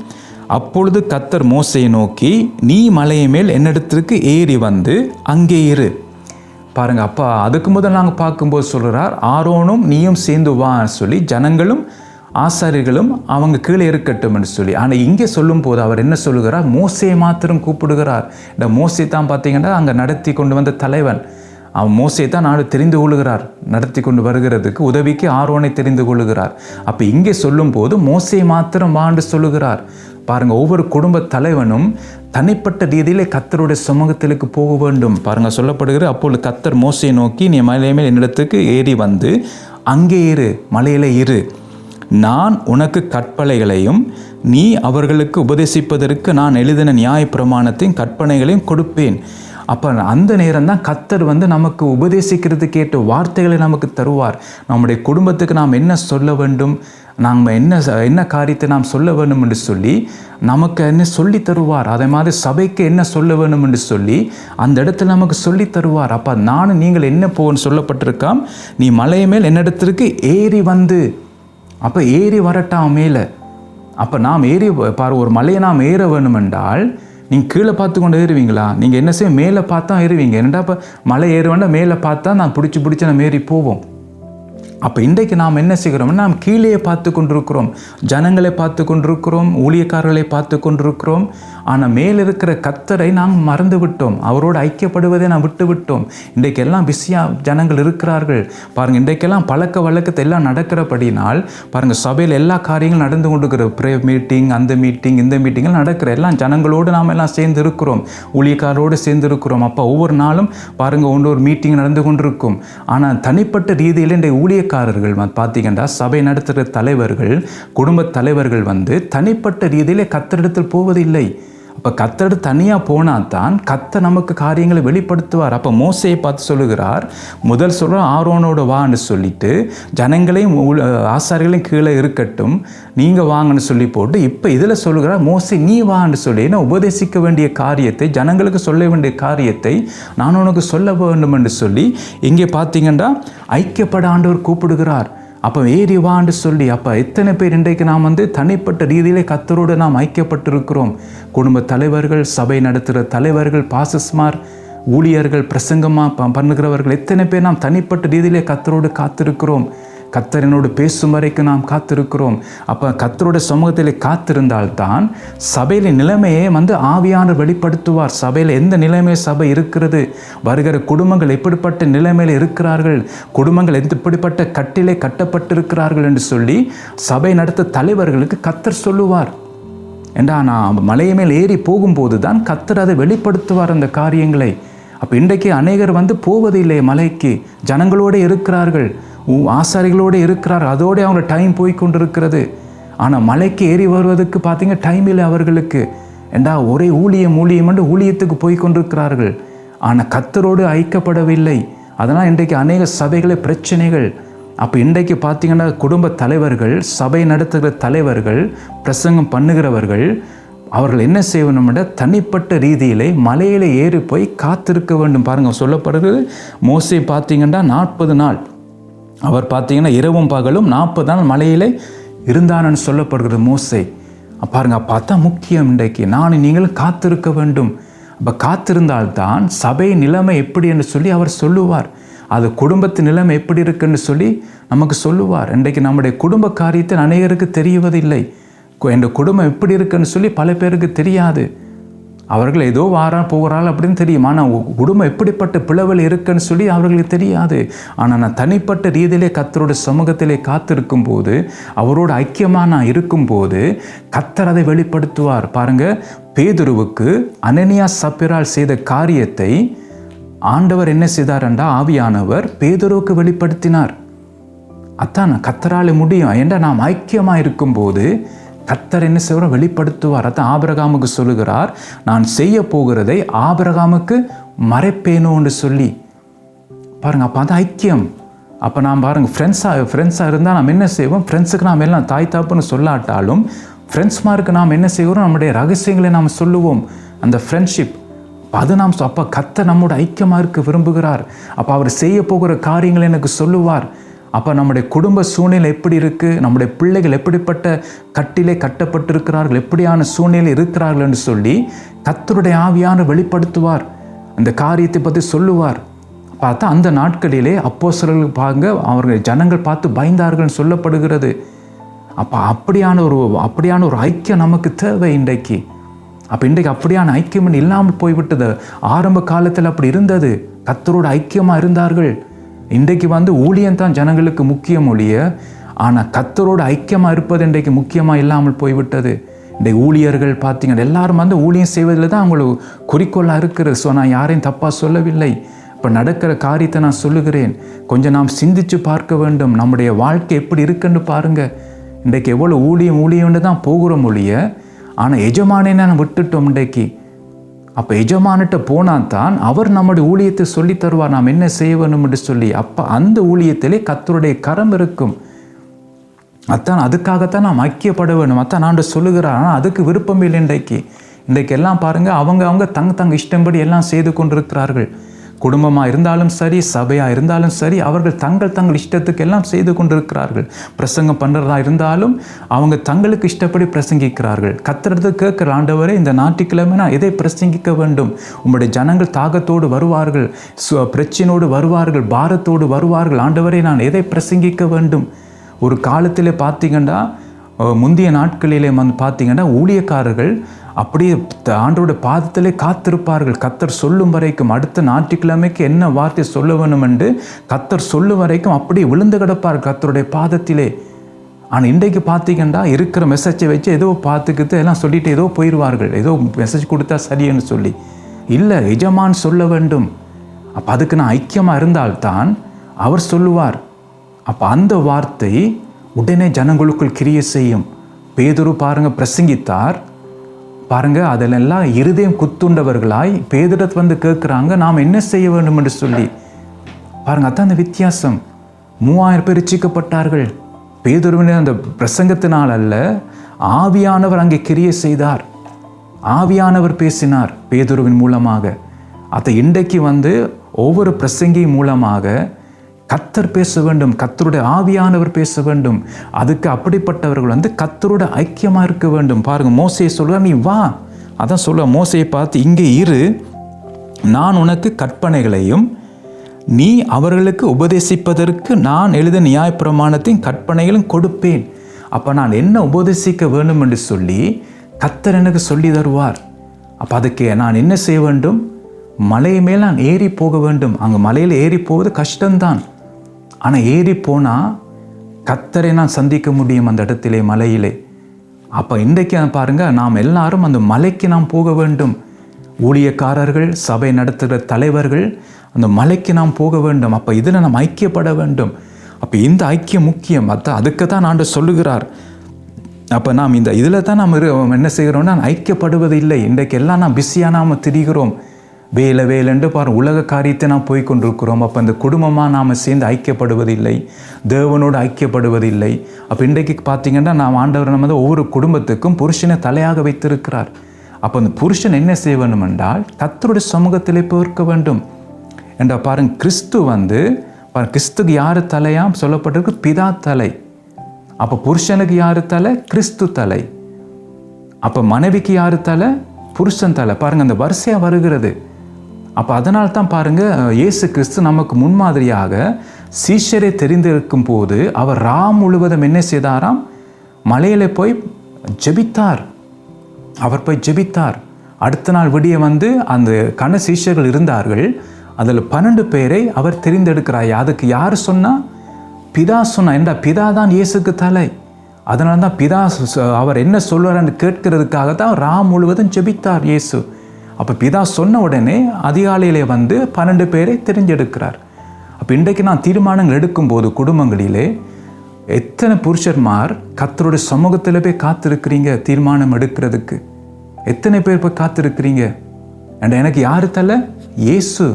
அப்பொழுது கர்த்தர் மோசேயை நோக்கி, நீ மலையை மேல் என்னிடத்திற்கு ஏறி வந்து அங்கே இரு. பாருங்க, அப்போ அதுக்கு முதல் நாங்கள் பார்க்கும்போது சொல்கிறார், ஆரோனும் நீயும் சேர்ந்து வான்னு சொல்லி, ஜனங்களும் ஆசாரியர்களும் அவங்க கீழே இருக்கட்டும் என்று சொல்லி. ஆனால் இங்கே சொல்லும் போது அவர் என்ன சொல்லுகிறார்? மோசேயை மாத்திரம் கூப்பிடுகிறார். இந்த மோசே தான் பார்த்தீங்கன்னா அங்கே நடத்தி கொண்டு வந்த தலைவன். அவன் மோசே தான் நாடு தெரிந்து கொள்ளுகிறார். நடத்தி கொண்டு வருகிறதுக்கு உதவிக்கு ஆரோனை தெரிந்து கொள்ளுகிறார். அப்போ இங்கே சொல்லும் போது மோசேயை மாத்திரம் வாண்டு சொல்லுகிறார். பாருங்கள், ஒவ்வொரு குடும்ப தலைவனும் தனிப்பட்ட ரீதியிலே கர்த்தருடைய சமூகத்திற்கு போக வேண்டும். பாருங்கள், சொல்லப்படுகிற அப்பொழுது கர்த்தர் மோசேயை நோக்கி, நீ மலை மேல் என்னிடத்துக்கு ஏறி வந்து அங்கே இரு, மலையில இரு. நான் உனக்கு கற்பனைகளையும் நீ அவர்களுக்கு உபதேசிப்பதற்கு நான் எழுதின நியாயப்பிரமாணத்தையும் கற்பனைகளையும் கொடுப்பேன். அப்போ அந்த நேரம் தான் கர்த்தர் நமக்கு உபதேசிக்கிறதுக்கு ஏற்ற வார்த்தைகளை நமக்கு தருவார். நம்முடைய குடும்பத்துக்கு நாம் என்ன சொல்ல வேண்டும், நாம் என்ன காரியத்தை நாம் சொல்ல வேண்டும் என்று சொல்லி நமக்கு என்ன சொல்லி தருவார். அதே மாதிரி சபைக்கு என்ன சொல்ல வேண்டும் என்று சொல்லி அந்த இடத்துல நமக்கு சொல்லி தருவார். அப்போ நானும் நீங்கள் என்ன போகணும்னு சொல்லப்பட்டிருக்காம், நீ மலையை மேல் என்னிடத்திற்கு ஏறி வந்து. அப்போ ஏறி வரட்டாம் மேலே. அப்போ நாம் ஏறி ஒரு மலையை நாம் ஏற வேணும் என்றால் நீங்கள் கீழே பார்த்து கொண்டு ஏறுவீங்களா? நீங்கள் என்ன செய்ய, மேலே பார்த்தா ஏறுவீங்க. என்னடா இப்போ மலை ஏற வேண்டாம், மேலே பார்த்தா நான் பிடிச்சி நம்ம ஏறி போவோம். அப்போ இன்றைக்கு நாம் என்ன செய்கிறோம்னா, நாம் கீழே பார்த்து கொண்டிருக்கிறோம், ஜனங்களை பார்த்து கொண்டிருக்கிறோம், ஊழியக்காரர்களை பார்த்து கொண்டிருக்கிறோம். ஆனால் மேலே இருக்கிற கர்த்தரை நாம் மறந்து விட்டோம். அவரோடு ஐக்கியப்படுவதை நாம் விட்டு விட்டோம். இன்றைக்கு எல்லாம் பிஸியாக ஜனங்கள் இருக்கிறார்கள். பாருங்கள், இன்றைக்கெல்லாம் பழக்க வழக்கத்தை எல்லாம் நடக்கிறபடினால் பாருங்கள், சபையில் எல்லா காரியங்களும் நடந்து கொண்டிருக்கிற ப்ரேயர் மீட்டிங், அந்த மீட்டிங், இந்த மீட்டிங்கில் நடக்கிற எல்லாம் ஜனங்களோடு நாம் எல்லாம் சேர்ந்து இருக்கிறோம், ஊழியக்காரோடு சேர்ந்து இருக்கிறோம். அப்போ ஒவ்வொரு நாளும் பாருங்கள் ஒன்று ஒரு மீட்டிங் நடந்து கொண்டிருக்கும். ஆனால் தனிப்பட்ட ரீதியில் இன்றைய ஊழியக்காரர்கள் பார்த்தீங்கன்னா, சபை நடத்துகிற தலைவர்கள், குடும்ப தலைவர்கள் தனிப்பட்ட ரீதியிலே கர்த்தரிடத்தில் போவதில்லை. அப்போ கர்த்தர் தனியாக போனால் தான் கர்த்தர் நமக்கு காரியங்களை வெளிப்படுத்துவார். அப்போ மோசேயை பார்த்து சொல்லுகிறார், முதல் சொல்கிற ஆரோனோட வான்னு சொல்லிட்டு, ஜனங்களையும் ஆசாரியர்களையும் கீழே இருக்கட்டும், நீங்கள் வாங்கன்னு சொல்லி போட்டு, இப்போ இதில் சொல்லுகிறார் மோசே நீ வான்னு சொல்லி, நான் உபதேசிக்க வேண்டிய காரியத்தை, ஜனங்களுக்கு சொல்ல வேண்டிய காரியத்தை நான் உனக்கு சொல்ல வேண்டும் என்று சொல்லி இங்கே பார்த்தீங்கன்னா ஐக்கியப்பட ஆண்டவர் கூப்பிடுகிறார். அப்போ ஏறி வான்னு சொல்லி. அப்போ எத்தனை பேர் இன்றைக்கு நாம் தனிப்பட்ட ரீதியிலே கர்த்தரோடு நாம் ஐக்கியப்பட்டிருக்கிறோம். குடும்ப தலைவர்கள், சபை நடத்துகிற தலைவர்கள், பாசஸ்மார், ஊழியர்கள், பிரசங்கமாக பண்ணுகிறவர்கள், எத்தனை பேர் நாம் தனிப்பட்ட ரீதியிலே கர்த்தரோடு காத்திருக்கிறோம். கர்த்தரினோடு பேசும் வரைக்கும் நாம் காத்திருக்கிறோம். அப்போ கர்த்தரோட சமூகத்தில் காத்திருந்தால்தான் சபையில் நிலைமையை ஆவியானவர் வெளிப்படுத்துவார். சபையில் எந்த நிலைமையில் சபை இருக்கிறது, வருகிற குடும்பங்கள் எப்படிப்பட்ட நிலைமையில் இருக்கிறார்கள், குடும்பங்கள் எப்படிப்பட்ட கட்டிலே கட்டப்பட்டிருக்கிறார்கள் என்று சொல்லி சபை நடத்த தலைவர்களுக்கு கர்த்தர் சொல்லுவார். ஏண்டா நான் மலையை மேல் ஏறி போகும்போது தான் கர்த்தர் அதை வெளிப்படுத்துவார் அந்த காரியங்களை. அப்போ இன்றைக்கு அநேகர் போவதில்லை மலைக்கு, ஜனங்களோடு இருக்கிறார்கள், ஆசாரிகளோடு இருக்கிறார், அதோடு அவங்க டைம் போய் கொண்டிருக்கிறது. ஆனால் மலைக்கு ஏறி வருவதற்கு பார்த்தீங்க டைம் இல்லை அவர்களுக்கு. ஏண்டா ஒரே ஊழியம் என்று ஊழியத்துக்கு போய் கொண்டிருக்கிறார்கள். ஆனால் கர்த்தரோடு ஐக்கப்படவில்லை. அதனால் இன்றைக்கு அநேக சபைகளை பிரச்சனைகள். அப்போ இன்றைக்கு பார்த்தீங்கன்னா குடும்ப தலைவர்கள், சபை நடத்துகிற தலைவர்கள், பிரசங்கம் பண்ணுகிறவர்கள், அவர்கள் என்ன செய்யணும்னா தனிப்பட்ட ரீதியிலே மலையிலே ஏறி போய் காத்திருக்க வேண்டும். பாருங்கள், சொல்லப்படுகிறது மோசே பார்த்தீங்கன்னா 40 நாள் அவர் பார்த்தீங்கன்னா இரவும் பகலும் 40 நாள் மலையிலே இருந்தான்னு சொல்லப்படுகிறது மோசே. பாருங்க, பார்த்தா முக்கியம் இன்றைக்கு நான் நீங்களும் காத்திருக்க வேண்டும். அப்போ காத்திருந்தால்தான் சபை நிலைமை எப்படி என்று சொல்லி அவர் சொல்லுவார். அது குடும்பத்து நிலைமை எப்படி இருக்குன்னு சொல்லி நமக்கு சொல்லுவார். இன்றைக்கு நம்முடைய குடும்ப காரியத்தை அநேகருக்கு தெரியவதில்லை. என் குடும்பம் எப்படி இருக்குன்னு சொல்லி பல பேருக்கு தெரியாது. அவர்கள் ஏதோ போகிறாள் அப்படின்னு தெரியும். ஆனால் குடும்பம் எப்படிப்பட்ட பிளவில் இருக்குன்னு சொல்லி அவர்களுக்கு தெரியாது. ஆனால் நான் தனிப்பட்ட ரீதியிலே கர்த்தரோட சமூகத்திலே காத்திருக்கும் போது, அவரோட ஐக்கியமாக நான் இருக்கும்போது கர்த்தர் அதை வெளிப்படுத்துவார். பாருங்க, பேதுருவுக்கு அனனியா சப்பிரால் செய்த காரியத்தை ஆண்டவர் என்ன செய்தார் என்றால், ஆவியானவர் பேதுருவுக்கு வெளிப்படுத்தினார். அதான் கர்த்தரால் முடியும். ஏன்னா நாம் ஐக்கியமாக இருக்கும்போது கர்த்தர் என்ன செய்வார்? வெளிப்படுத்துவார். அதான் ஆபிரகாமுக்கு சொல்லுகிறார், நான் செய்ய போகிறதை ஆபிரகாமுக்கு மறைப்பேனோன்னு சொல்லி. பாருங்க, அப்போ அது ஐக்கியம். அப்போ நாம் பாருங்க, ஃப்ரெண்ட்ஸாக இருந்தால் நாம் என்ன செய்வோம்? ஃப்ரெண்ட்ஸுக்கு நாம் எல்லாம் தாய் தாப்புன்னு சொல்லாட்டாலும் ஃப்ரெண்ட்ஸ்மாருக்கு நாம் என்ன செய்வோம்? நம்முடைய ரகசியங்களை நாம் சொல்லுவோம். அந்த ஃப்ரெண்ட்ஷிப் அது நாம் அப்போ கர்த்தர் நம்மோட ஐக்கியமாக இருக்க விரும்புகிறார். அப்போ அவர் செய்ய போகிற காரியங்களை எனக்கு சொல்லுவார். அப்போ நம்முடைய குடும்ப சூழ்நிலை எப்படி இருக்குது, நம்முடைய பிள்ளைகள் எப்படிப்பட்ட கட்டிலே கட்டப்பட்டிருக்கிறார்கள், எப்படியான சூழ்நிலை இருக்கிறார்கள் என்று சொல்லி கர்த்தருடைய ஆவியான வெளிப்படுத்துவார். அந்த காரியத்தை பற்றி சொல்லுவார். பார்த்தா அந்த நாட்களிலே அப்போஸ்தலர்கள் பாருங்க, அவர்கள் ஜனங்கள் பார்த்து பயந்தார்கள் சொல்லப்படுகிறது. அப்போ அப்படியான ஒரு ஐக்கியம் நமக்கு தேவை இன்றைக்கு. அப்போ இன்றைக்கு அப்படியான ஐக்கியம் இல்லாமல் போய்விட்டது. ஆரம்ப காலத்தில் அப்படி இருந்தது, கர்த்தரோட ஐக்கியமாக இருந்தார்கள். இன்றைக்கு ஊழியம் தான் ஜனங்களுக்கு முக்கியம் ஒழிய, ஆனால் கர்த்தரோட ஐக்கியமாக இருப்பது இன்றைக்கு முக்கியமாக இல்லாமல் போய்விட்டது. இன்றைக்கு ஊழியர்கள் பார்த்தீங்கன்னா எல்லாரும் ஊழியம் செய்வதில் தான் அவங்களுக்கு குறிக்கோளாக இருக்கிறது. ஸோ நான் யாரையும் தப்பாக சொல்லவில்லை. இப்போ நடக்கிற காரியத்தை நான் சொல்லுகிறேன். கொஞ்சம் நாம் சிந்தித்து பார்க்க வேண்டும். நம்முடைய வாழ்க்கை எப்படி இருக்குன்னு பாருங்கள். இன்றைக்கு எவ்வளோ ஊழியம்னு தான் போகிறோம் ஒழிய, ஆனால் எஜமானே நான் விட்டுட்டோம் இன்றைக்கு. அப்போ எஜமானிட்ட போனால் தான் அவர் நம்முடைய ஊழியத்தை சொல்லி தருவார், நாம் என்ன செய்ய வேணும் என்று சொல்லி. அப்போ அந்த ஊழியத்திலே கர்த்தருடைய கரம் இருக்கும். அதுக்காகத்தான் நாம் ஐக்கியப்பட வேணும். நான் சொல்லுகிறேன். ஆனால் அதுக்கு விருப்பம் இல்லை இன்றைக்கு எல்லாம் பாருங்கள், அவங்க தங்க இஷ்டம்படி எல்லாம் செய்து கொண்டிருக்கிறார்கள். குடும்பமாக இருந்தாலும் சரி, சபையாக இருந்தாலும் சரி, அவர்கள் தங்கள் இஷ்டத்துக்கு எல்லாம் செய்து கொண்டிருக்கிறார்கள். பிரசங்கம் பண்ணுறதா இருந்தாலும் அவங்க தங்களுக்கு இஷ்டப்படி பிரசங்கிக்கிறார்கள். கர்த்தரிடத்தை கேட்குற, ஆண்டவரே இந்த ஞாயிற்றுக்கிழமை நான் எதை பிரசங்கிக்க வேண்டும்? உங்களுடைய ஜனங்கள் தாகத்தோடு வருவார்கள், பிரச்சனையோடு வருவார்கள், பாரத்தோடு வருவார்கள். ஆண்டவரே நான் எதை பிரசங்கிக்க வேண்டும்? ஒரு காலத்தில் பார்த்தீங்கன்னா, முந்தைய நாட்களிலே பார்த்தீங்கன்னா, ஊழியக்காரர்கள் அப்படியே ஆண்டோட பாதத்திலே காத்திருப்பார்கள். கர்த்தர் சொல்லும் வரைக்கும், அடுத்த ஞாயிற்றுக்கிழமைக்கு என்ன வார்த்தை சொல்ல வேணும் என்று கர்த்தர் சொல்லும் வரைக்கும் அப்படியே விழுந்து கிடப்பார்கள் கர்த்தருடைய பாதத்திலே. ஆனால் இன்றைக்கு பார்த்தீங்கன்னா, இருக்கிற மெசேஜை வச்சு ஏதோ பார்த்துக்கிட்டு எல்லாம் சொல்லிட்டு ஏதோ போயிடுவார்கள். ஏதோ மெசேஜ் கொடுத்தா சரின்னு சொல்லி. இல்லை, எஜமான் சொல்ல வேண்டும். அப்போ அதுக்கு நான் ஐக்கியமாக இருந்தால்தான் அவர் சொல்லுவார். அப்போ அந்த வார்த்தை உடனே ஜனங்களுக்குள் கிரியை செய்யும். பேதுரு பாருங்க பிரசங்கித்தார். பாருங்க, அதிலெல்லாம் இருதயம் குத்துண்டவர்களாய் பேதுருவிடம் கேட்குறாங்க, நாம் என்ன செய்ய வேண்டும் என்று சொல்லி. பாருங்க, அதான் அந்த வித்தியாசம். 3000 பேர் ரட்சிக்கப்பட்டார்கள். பேதுருவின் அந்த பிரசங்கத்தினால் அல்ல, ஆவியானவர் அங்கே கிரியை செய்தார். ஆவியானவர் பேசினார் பேதுருவின் மூலமாக. அதை இன்றைக்கு ஒவ்வொரு பிரசங்கி மூலமாக கர்த்தர் பேச வேண்டும், கர்த்தருடைய ஆவியானவர் பேச வேண்டும். அதுக்கு அப்படிப்பட்டவர்கள் கர்த்தரோட ஐக்கியமாக இருக்க வேண்டும். பாருங்க, மோசேயை சொல்கிறார், நீ வா. அதான் சொல்ல, மோசேயை பார்த்து, இங்கே இரு, நான் உனக்கு கற்பனைகளையும் நீ அவர்களுக்கு உபதேசிப்பதற்கு நான் எழுத நியாயப்பிரமாணத்தின் கற்பனைகளும் கொடுப்பேன். அப்போ நான் என்ன உபதேசிக்க வேண்டும் என்று சொல்லி கர்த்தர் எனக்கு சொல்லி தருவார். அப்போ அதுக்கு நான் என்ன செய்ய வேண்டும்? மலை மேல் நான் ஏறி போக வேண்டும். அங்கே மலையில் ஏறி போவது கஷ்டம்தான். ஆனால் ஏறி போனால் கர்த்தரை நான் சந்திக்க முடியும் அந்த இடத்திலே, மலையிலே. அப்போ இன்றைக்கு பாருங்கள், நாம் எல்லாரும் அந்த மலைக்கு நாம் போக வேண்டும். ஊழியக்காரர்கள், சபை நடத்துகிற தலைவர்கள், அந்த மலைக்கு நாம் போக வேண்டும். அப்போ இதில் நாம் ஐக்கியப்பட வேண்டும். அப்போ இந்த ஐக்கியம் முக்கியம். அதுக்கு தான் ஆண்டவர் சொல்லுகிறார். அப்போ நாம் இந்த இதில் தான் நாம் என்ன செய்கிறோம்னா, ஐக்கியப்படுவது இல்லை. இன்றைக்கு எல்லாம் நாம் பிஸியாக நாம் திரிகிறோம். வேலைன்று உலக காரியத்தை நாம் போய் கொண்டிருக்கிறோம். அப்போ இந்த குடும்பமாக நாம் சேர்ந்து ஐக்கியப்படுவதில்லை, தேவனோடு ஐக்கியப்படுவதில்லை. அப்போ இன்றைக்கு பார்த்தீங்கன்னா, நாம் ஆண்டவர் ஒவ்வொரு குடும்பத்துக்கும் புருஷனை தலையாக வைத்திருக்கிறார். அப்போ அந்த புருஷன் என்ன செய்ய வேண்டும் என்றால், கர்த்தருடைய சமூகத்திலே போர்க்க வேண்டும் என்ற பாருங்க. கிறிஸ்துக்கு யார் தலையாம் சொல்லப்பட்டிருக்கு? பிதா தலை. அப்போ புருஷனுக்கு யார் தலை? கிறிஸ்து தலை. அப்போ மனைவிக்கு யார் தலை? புருஷன் தலை. பாருங்க, அந்த வரிசையாக வருகிறது. அப்போ அதனால தான் பாருங்கள், இயேசு கிறிஸ்து நமக்கு முன்மாதிரியாக சீஷரை தெரிந்திருக்கும் போது அவர் முழுவதும் என்ன செய்தாராம்? மலையில் போய் ஜெபித்தார். அவர் போய் ஜெபித்தார். அடுத்த நாள் விடிய வந்து அந்த சீஷர்கள் இருந்தார்கள். அதில் 12 பேரை அவர் தெரிந்தெடுக்கிறார். அதுக்கு யார் சொன்னா? பிதா சொன்னா. என்ற பிதா தான் இயேசுக்கு தலை. அதனால தான் பிதா அவர் என்ன சொல்வார்ன்னு கேட்கிறதுக்காக தான் முழுவதும் ஜெபித்தார் இயேசு. அப்போ பிதா சொன்ன உடனே அதிகாலையிலே வந்து 12 பேரை தெரிஞ்செடுக்கிறார். அப்போ இன்றைக்கு நான் தீர்மானங்கள் எடுக்கும்போது குடும்பங்களிலே எத்தனை புருஷர்மார் கர்த்தருடைய சமூகத்தில் போய் காத்திருக்கிறீங்க தீர்மானம் எடுக்கிறதுக்கு? எத்தனை பேர் போய் காத்திருக்கிறீங்க? எனக்கு யாரு தலை? இயேசு.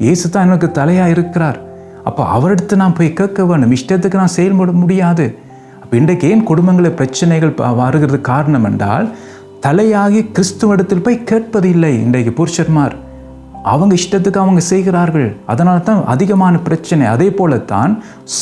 இயேசு தான் எனக்கு தலையாக இருக்கிறார். அப்போ அவரிடத்து நான் போய் கேட்க வேணும். இஷ்டத்துக்கு நான் செயல்பட முடியாது. அப்போ இன்றைக்கு ஏன் குடும்பங்களில் பிரச்சனைகள் வருகிறது காரணம் என்றால் தலையாகி கிறிஸ்துவனிடத்தில் போய் கேட்பது இல்லை. இன்றைக்கு புருஷர்மார் அவங்க இஷ்டத்துக்கு அவங்க செய்கிறார்கள். அதனால தான் அதிகமான பிரச்சனை. அதே போலத்தான்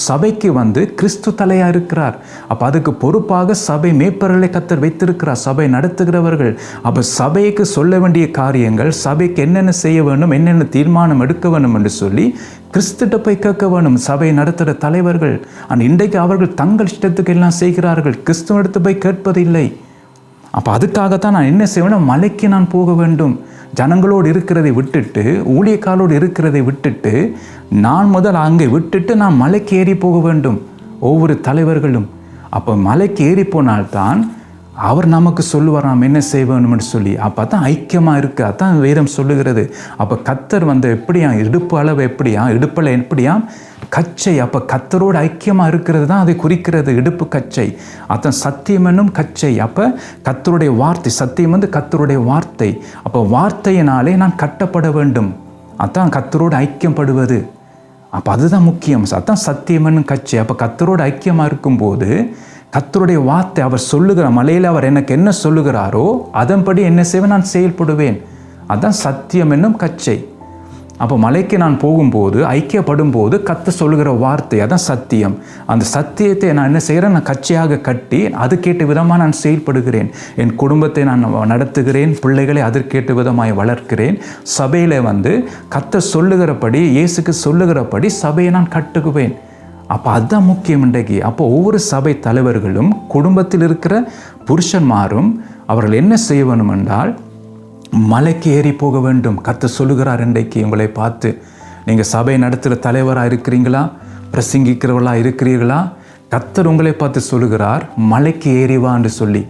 சபைக்கு வந்து கிறிஸ்து தலையாக இருக்கிறார். அப்போ அதுக்கு பொறுப்பாக சபை மேய்ப்பர்களை கர்த்தர் வைத்திருக்கிறார், சபை நடத்துகிறவர்கள். அப்போ சபைக்கு சொல்ல வேண்டிய காரியங்கள், சபைக்கு என்னென்ன செய்ய வேண்டும், என்னென்ன தீர்மானம் எடுக்க வேண்டும் என்று சொல்லி கிறிஸ்துட்ட போய் கேட்க வேணும் சபை நடத்துகிற தலைவர்கள். ஆனால் இன்றைக்கு அவர்கள் தங்கள் இஷ்டத்துக்கு எல்லாம் செய்கிறார்கள், கிறிஸ்துவனிடத்து போய் கேட்பதில்லை. அப்போ அதுக்காகத்தான் நான் என்ன செய்வேன்? மலைக்கு நான் போக வேண்டும். ஜனங்களோடு இருக்கிறதை விட்டுட்டு, ஊழியக்காரோடு இருக்கிறதை விட்டுட்டு, நான் முதல் அங்கே விட்டுட்டு நான் மலைக்கு ஏறி போக வேண்டும். ஒவ்வொரு தலைவர்களும் அப்போ மலைக்கு ஏறி போனால்தான் அவர் நமக்கு சொல்லுவார் நாம் என்ன செய்ய வேணும்னு சொல்லி. அப்போ தான் ஐக்கியமாக இருக்குது. அதான் வேதம் சொல்லுகிறது. அப்போ கர்த்தர் வந்து எப்படியா இடுப்பு அளவு எப்படியா, இடுப்பில் எப்படியா கச்சை. அப்போ கர்த்தரோடு ஐக்கியமாக இருக்கிறது தான் அதை குறிக்கிறது, இடுப்பு கச்சை. அதான் சத்தியம் என்னும் கச்சை. அப்போ கர்த்தருடைய வார்த்தை, சத்தியம் வந்து கர்த்தருடைய வார்த்தை. அப்போ வார்த்தையினாலே நான் கட்டப்பட வேண்டும். அதான் கர்த்தரோடு ஐக்கியப்படுவது. அப்போ அதுதான் முக்கியம். அதான் சத்தியம் என்னும் கச்சை. அப்போ கர்த்தரோடு ஐக்கியமாக இருக்கும்போது கர்த்தருடைய வார்த்தை, அவர் சொல்லுகிற மலையில் அவர் எனக்கு என்ன சொல்லுகிறாரோ அதன்படி என்ன செய்வேன்? நான் செயல்படுவேன். அதான் சத்தியம் என்னும் கச்சை. அப்போ மலைக்கு நான் போகும்போது, ஐக்கியப்படும் போது கர்த்தர் சொல்லுகிற வார்த்தை அதான் சத்தியம். அந்த சத்தியத்தை நான் என்ன செய்கிறேன்? நான் கச்சையாக கட்டி அதுக்கேற்ற விதமாக நான் செயல்படுகிறேன். என் குடும்பத்தை நான் நடத்துகிறேன், பிள்ளைகளை அதற்கேற்ற விதமாய் வளர்க்கிறேன். சபையில் வந்து கர்த்தர் சொல்லுகிறபடி, இயேசுக்கு சொல்லுகிறபடி சபையை நான் கட்டுக்குவேன். அப்போ அதுதான் முக்கியம் இன்றைக்கு. அப்போ ஒவ்வொரு சபை தலைவர்களும், குடும்பத்தில் இருக்கிற புருஷன்மாரும் அவர்கள் என்ன செய்ய வேண்டும் என்றால் மலைக்கு ஏறி போக வேண்டும். கர்த்தர் சொல்லுகிறார் இன்றைக்கு உங்களை பார்த்து, நீங்கள் சபை நடத்துகிற தலைவராக இருக்கிறீங்களா, பிரசங்கிக்கிறவர்களாக இருக்கிறீர்களா? கர்த்தர் உங்களை பார்த்து சொல்லுகிறார் மலைக்கு ஏறிவா என்று சொல்லி.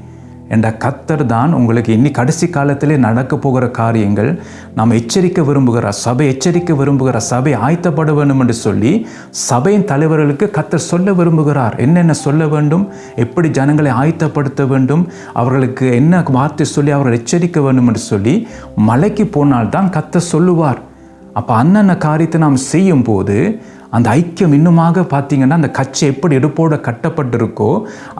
என்ற கர்த்தர் தான் உங்களுக்கு இன்னி கடைசி காலத்திலே நடக்க போகிற காரியங்கள் நாம் எச்சரிக்க விரும்புகிறார். சபை எச்சரிக்க விரும்புகிறார். சபை ஆயத்தப்பட வேண்டும் என்று சொல்லி சபையின் தலைவர்களுக்கு கர்த்தர் சொல்ல விரும்புகிறார். என்னென்ன சொல்ல வேண்டும், எப்படி ஜனங்களை ஆயத்தப்படுத்த வேண்டும், அவர்களுக்கு என்ன வார்த்தை சொல்லி அவர்கள் எச்சரிக்க வேண்டும் என்று சொல்லி மலைக்கு போனால்தான் கர்த்தர் சொல்லுவார். அப்போ அன்னன்ன காரியத்தை நாம் செய்யும் போது அந்த ஐக்கியம் இன்னுமாக பார்த்தீங்கன்னா அந்த கச்சை எப்படி இடுப்போடு கட்டப்பட்டிருக்கோ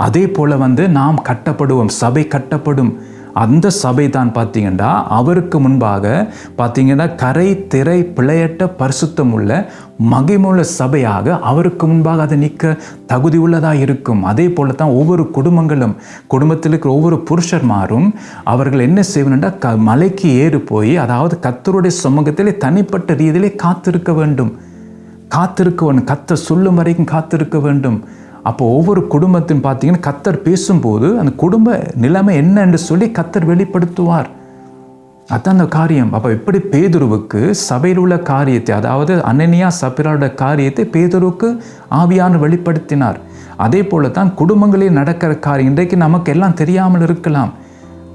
அதே போல் வந்து நாம் கட்டப்படுவோம். சபை கட்டப்படும். அந்த சபை தான் பார்த்தீங்கன்னா அவருக்கு முன்பாக பார்த்தீங்கன்னா கரை திரை பிழையற்ற பரிசுத்தம் உள்ள மகிமுள்ள சபையாக அவருக்கு முன்பாக அதை நிற்க தகுதி உள்ளதாக இருக்கும். அதே போல தான் ஒவ்வொரு குடும்பங்களும், குடும்பத்தில் இருக்கிற ஒவ்வொரு புருஷர்மாரும் அவர்கள் என்ன செய்யணும்னா மலைக்கு ஏறி போய், அதாவது கர்த்தருடைய சமூகத்திலே தனிப்பட்ட ரீதியிலே காத்திருக்க வேண்டும். கர்த்தர் சொல்லும் வரைக்கும் காத்திருக்க வேண்டும். அப்போ ஒவ்வொரு குடும்பத்தையும் பார்த்தீங்கன்னா கர்த்தர் பேசும்போது அந்த குடும்ப நிலைமை என்ன என்று சொல்லி கர்த்தர் வெளிப்படுத்துவார். அதான் அந்த காரியம். அப்போ எப்படி பேதுருவுக்கு சபையில் உள்ள காரியத்தை, அதாவது அனனியா சப்பிராவோட காரியத்தை பேதுருவுக்கு ஆவியானவர் வெளிப்படுத்தினார். அதே போல தான் குடும்பங்களில் நடக்கிற காரியம் இன்றைக்கு நமக்கு எல்லாம் தெரியாமல் இருக்கலாம்.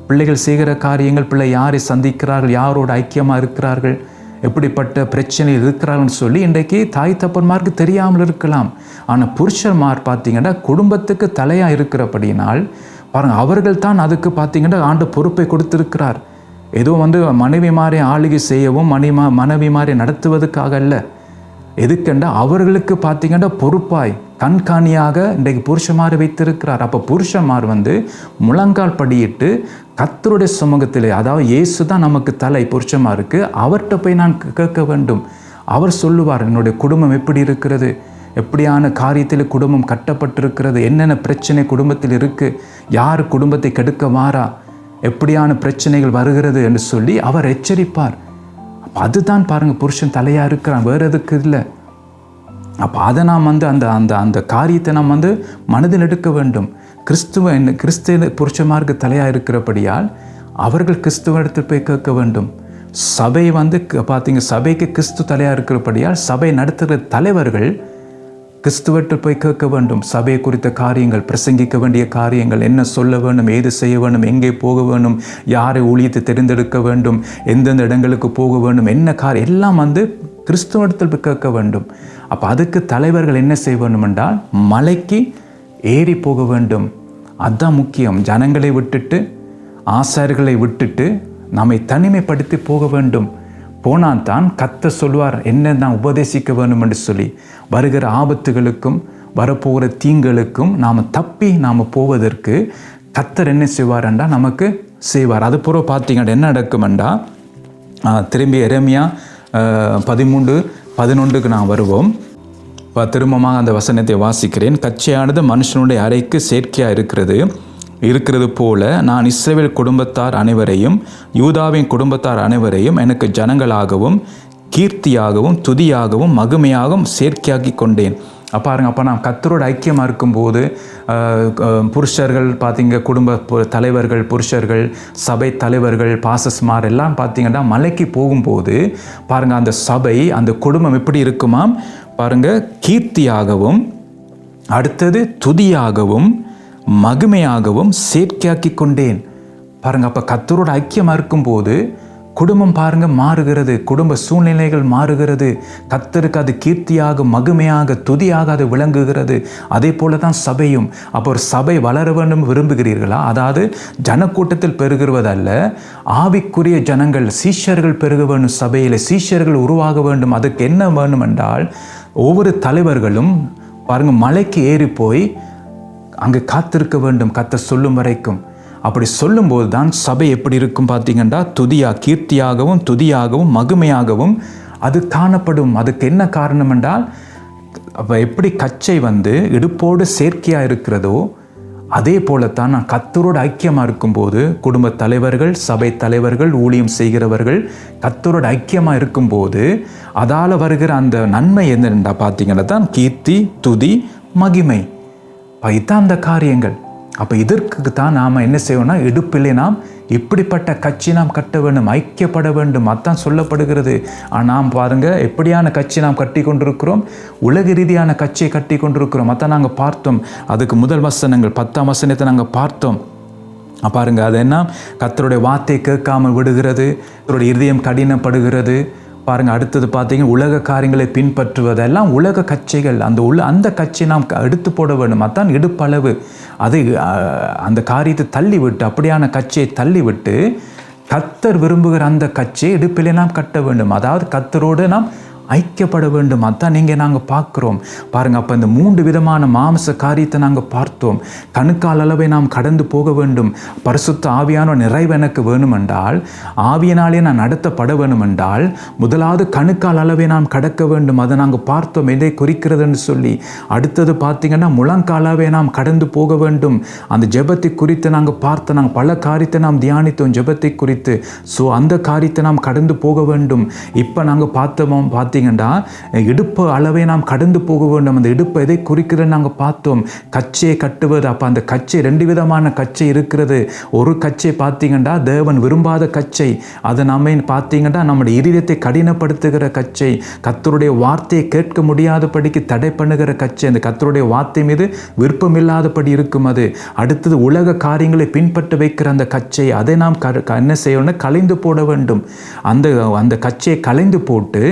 பிள்ளைகள் செய்கிற காரியங்கள், பிள்ளை யாரை சந்திக்கிறார்கள், யாரோட ஐக்கியமாக இருக்கிறார்கள், எப்படிப்பட்ட பிரச்சனையில் இருக்கிறார்கள்னு சொல்லி இன்றைக்கு தாய் தப்பன்மாருக்கு தெரியாமல் இருக்கலாம். ஆனால் புருஷன்மார் பார்த்தீங்கன்னா குடும்பத்துக்கு தலையாக இருக்கிறபடினால் பாருங்கள், அவர்கள் தான் அதுக்கு பார்த்தீங்கன்னா ஆண்டு பொறுப்பை கொடுத்திருக்கிறார். ஏதோ வந்து மனைவிமாரை ஆளுகை செய்யவும் மனைவிமாரை நடத்துவதற்காக அல்ல. எதுக்கெண்டா அவர்களுக்கு பார்த்தீங்கன்னா பொறுப்பாய் கண்காணியாக இன்றைக்கு புருஷன்மாரை வைத்திருக்கிறார். அப்போ புருஷன்மார் வந்து முழங்கால் படியிட்டு கர்த்தருடைய சமூகத்திலே, அதாவது இயேசு தான் நமக்கு தலை புருஷன்மாருக்கு, அவர்கிட்ட போய் நான் கேட்க வேண்டும். அவர் சொல்லுவார் என்னுடைய குடும்பம் எப்படி இருக்கிறது, எப்படியான காரியத்தில் குடும்பம் கட்டப்பட்டிருக்கிறது, என்னென்ன பிரச்சனை குடும்பத்தில் இருக்குது, யார் குடும்பத்தை கெடுக்க மாறா, எப்படியான பிரச்சனைகள் வருகிறது என்று சொல்லி அவர் எச்சரிப்பார். அதுதான் பாருங்கள் புருஷன் தலையாக இருக்கிறான், வேறு எதுக்கு இல்லை. அப்போ அதை நாம் அந்த அந்த அந்த காரியத்தை நாம் மனதில் எடுக்க வேண்டும். கிறிஸ்துவ புருஷமாருக்கு தலையாக இருக்கிறபடியால் அவர்கள் கிறிஸ்துவ இடத்தில் போய் கேட்க வேண்டும். சபை பார்த்தீங்க, சபைக்கு கிறிஸ்து தலையாக இருக்கிறபடியால் சபை நடத்துகிற தலைவர்கள் கிறிஸ்துவத்தில் போய் கேட்க வேண்டும். சபையை குறித்த காரியங்கள், பிரசங்கிக்க வேண்டிய காரியங்கள், என்ன சொல்ல வேண்டும், ஏது செய்ய வேண்டும், எங்கே போக வேண்டும், யாரை ஊழியத்தை தெரிந்தெடுக்க வேண்டும், எந்தெந்த இடங்களுக்கு போக வேண்டும், என்ன காரியம் எல்லாம் கிறிஸ்துவத்தில் போய் கேட்க வேண்டும். அப்போ அதுக்கு தலைவர்கள் என்ன செய்ய வேண்டும் என்றால் மலைக்கு ஏறி போக வேண்டும். அதுதான் முக்கியம். ஜனங்களை விட்டுட்டு, ஆசாரிகளை விட்டுட்டு நம்மை தனிமைப்படுத்தி போக வேண்டும். போனால் தான் கர்த்தர் சொல்வார் என்ன நான் உபதேசிக்க வேண்டும் என்று சொல்லி. வருகிற ஆபத்துகளுக்கும் வரப்போகிற தீங்களுக்கும் நாம் போவதற்கு கர்த்தர் என்ன செய்வார் என்றால் நமக்கு செய்வார். அது பூரா பார்த்தீங்கன்னா என்ன நடக்குமெண்டா, திரும்பி எரேமியா 13:11 நான் வருவோம். திரும்பமாக அந்த வசனத்தை வாசிக்கிறேன். கச்சையானது மனுஷனுடைய அறைக்கு சேர்க்கையாக இருக்கிறது போல நான் இஸ்ரவேல் குடும்பத்தார் அனைவரையும் யூதாவின் குடும்பத்தார் அனைவரையும் எனக்கு ஜனங்களாகவும் கீர்த்தியாகவும் துதியாகவும் மகிமையாகவும் சேர்க்கையாக்கி கொண்டேன். பாருங்க, அப்போ நான் கர்த்தரோட ஐக்கியமாக இருக்கும்போது புருஷர்கள் பார்த்தீங்க, குடும்ப தலைவர்கள், புருஷர்கள், சபை தலைவர்கள், பாசஸ்மார் எல்லாம் பார்த்தீங்கன்னா மலைக்கு போகும்போது பாருங்கள் அந்த சபை, அந்த குடும்பம் எப்படி இருக்குமாம் பாருங்கள், கீர்த்தியாகவும் அடுத்தது துதியாகவும் மகிமையாகவும் சேர்க்கையாக்கி கொண்டேன். பாருங்கள், அப்போ கர்த்தரோட ஐக்கியமாக இருக்கும்போது குடும்பம் பாருங்கள் மாறுகிறது, குடும்ப சூழ்நிலைகள் மாறுகிறது. கர்த்தருக்கு அது கீர்த்தியாக மகிமையாக துதியாக அது விளங்குகிறது. அதே போல தான் சபையும். அப்போ ஒரு சபை வளர வேண்டும் விரும்புகிறீர்களா? அதாவது ஜனக்கூட்டத்தில் பெருகுவதல்ல, ஆவிக்குரிய ஜனங்கள், சீஷர்கள் பெருக வேண்டும். சபையில் சீஷர்கள் உருவாக வேண்டும். அதுக்கு என்ன வேண்டும் என்றால் ஒவ்வொரு தலைவர்களும் பாருங்கள் மலைக்கு ஏறி போய் அங்கே காத்திருக்க வேண்டும் கர்த்தர் சொல்லும் வரைக்கும். அப்படி சொல்லும்போது தான் சபை எப்படி இருக்கும் பார்த்தீங்கன்னா கீர்த்தியாகவும் துதியாகவும் மகிமையாகவும் அது காணப்படும். அதுக்கு என்ன காரணம் என்றால் அப்போ எப்படி கச்சை இடுப்போடு சேர்க்கையாக இருக்கிறதோ அதே போலத்தான் நான் கர்த்தரோடு ஐக்கியமாக இருக்கும்போது குடும்ப தலைவர்கள், சபை தலைவர்கள், ஊழியம் செய்கிறவர்கள் கர்த்தரோடு ஐக்கியமாக இருக்கும்போது அதால் வருகிற அந்த நன்மை என்னென்றா பார்த்தீங்கன்னா தான் கீர்த்தி துதி மகிமை. இதுதான் அந்த காரியங்கள். அப்போ இதற்கு தான் நாம் என்ன செய்வோம்னா இடுப்பிலே நாம் இப்படிப்பட்ட கட்சி நாம் கட்ட வேண்டும், ஐக்கியப்பட வேண்டும். அதுதான் சொல்லப்படுகிறது. நாம் பாருங்கள் எப்படியான கட்சி நாம் கட்டி கொண்டிருக்கிறோம், உலக ரீதியான கட்சியை கட்டி கொண்டிருக்கிறோம். அதான் நாங்கள் பார்த்தோம். அதுக்கு முதல் வசனங்கள் 10ஆம் வசனத்தை நாங்கள் பார்த்தோம். பாருங்கள், அது என்ன, கர்த்தருடைய வார்த்தை கேட்காமல் விடுகிறது, கர்த்தருடைய இருதயம் கடினப்படுகிறது. பாருங்கள், அடுத்தது பார்த்தீங்கன்னா உலக காரியங்களை பின்பற்றுவதெல்லாம் உலக கட்சிகள். அந்த கட்சியை நாம் எடுத்து போட வேண்டும். அதுதான் இடுப்பளவு. அது அந்த காரியத்தை தள்ளிவிட்டு, அப்படியான கட்சியை தள்ளிவிட்டு கர்த்தர் விரும்புகிற அந்த கட்சியை இடுப்பிலே நாம் கட்ட வேண்டும். அதாவது கர்த்தரோடு நாம் ஐக்கியப்பட வேண்டும். அதுதான் நீங்கள் நாங்கள் பார்க்குறோம். பாருங்கள், அப்போ இந்த 3 விதமான மாம்ச காரியத்தை நாங்கள் பார்த்தோம். கணுக்கால் அளவை நாம் கடந்து போக வேண்டும். பரிசுத்த ஆவியான நிறைவு எனக்கு வேணுமென்றால், ஆவியினாலே நான் நடத்தப்பட வேணுமென்றால் முதலாவது கணுக்கால் அளவை நாம் கடக்க வேண்டும். அதை நாங்கள் பார்த்தோம் எதை குறிக்கிறதுன்னு சொல்லி. அடுத்தது பார்த்திங்கன்னா முழங்கால் அளவை நாம் கடந்து போக வேண்டும். அந்த ஜெபத்தை குறித்து நாங்கள் பார்த்தோம். நாங்கள் பல காரியத்தை நாம் தியானித்தோம் ஜெபத்தை குறித்து. ஸோ அந்த காரியத்தை நாம் கடந்து போக வேண்டும். இப்போ நாங்கள் பார்த்தீங்கன்னா இடுப்பு அளவை நாம் கடந்து போக வேண்டும். அந்த இடுப்பு எதை குறிக்கிறதுன்னு நாங்கள் பார்த்தோம். கச்சையை கட்டுவது. அப்போ அந்த கச்சை 2 விதமான கச்சை இருக்கிறது. ஒரு கச்சை பார்த்தீங்கன்னா தேவன் விரும்பாத கச்சை. அதை நம்ம பார்த்தீங்கன்னா நம்முடைய இருதயத்தை கடினப்படுத்துகிற கச்சை, கர்த்தருடைய வார்த்தையை கேட்க முடியாதபடிக்கு தடை பண்ணுகிற கச்சை, அந்த கர்த்தருடைய வார்த்தை மீது விருப்பம் இல்லாதபடி இருக்கும் அது. அடுத்தது உலக காரியங்களை பின்பற்ற வைக்கிற அந்த கச்சை, அதை நாம் என்ன செய்யணும்னா கலைந்து போட வேண்டும். அந்த கச்சையை கலைந்து போட்டு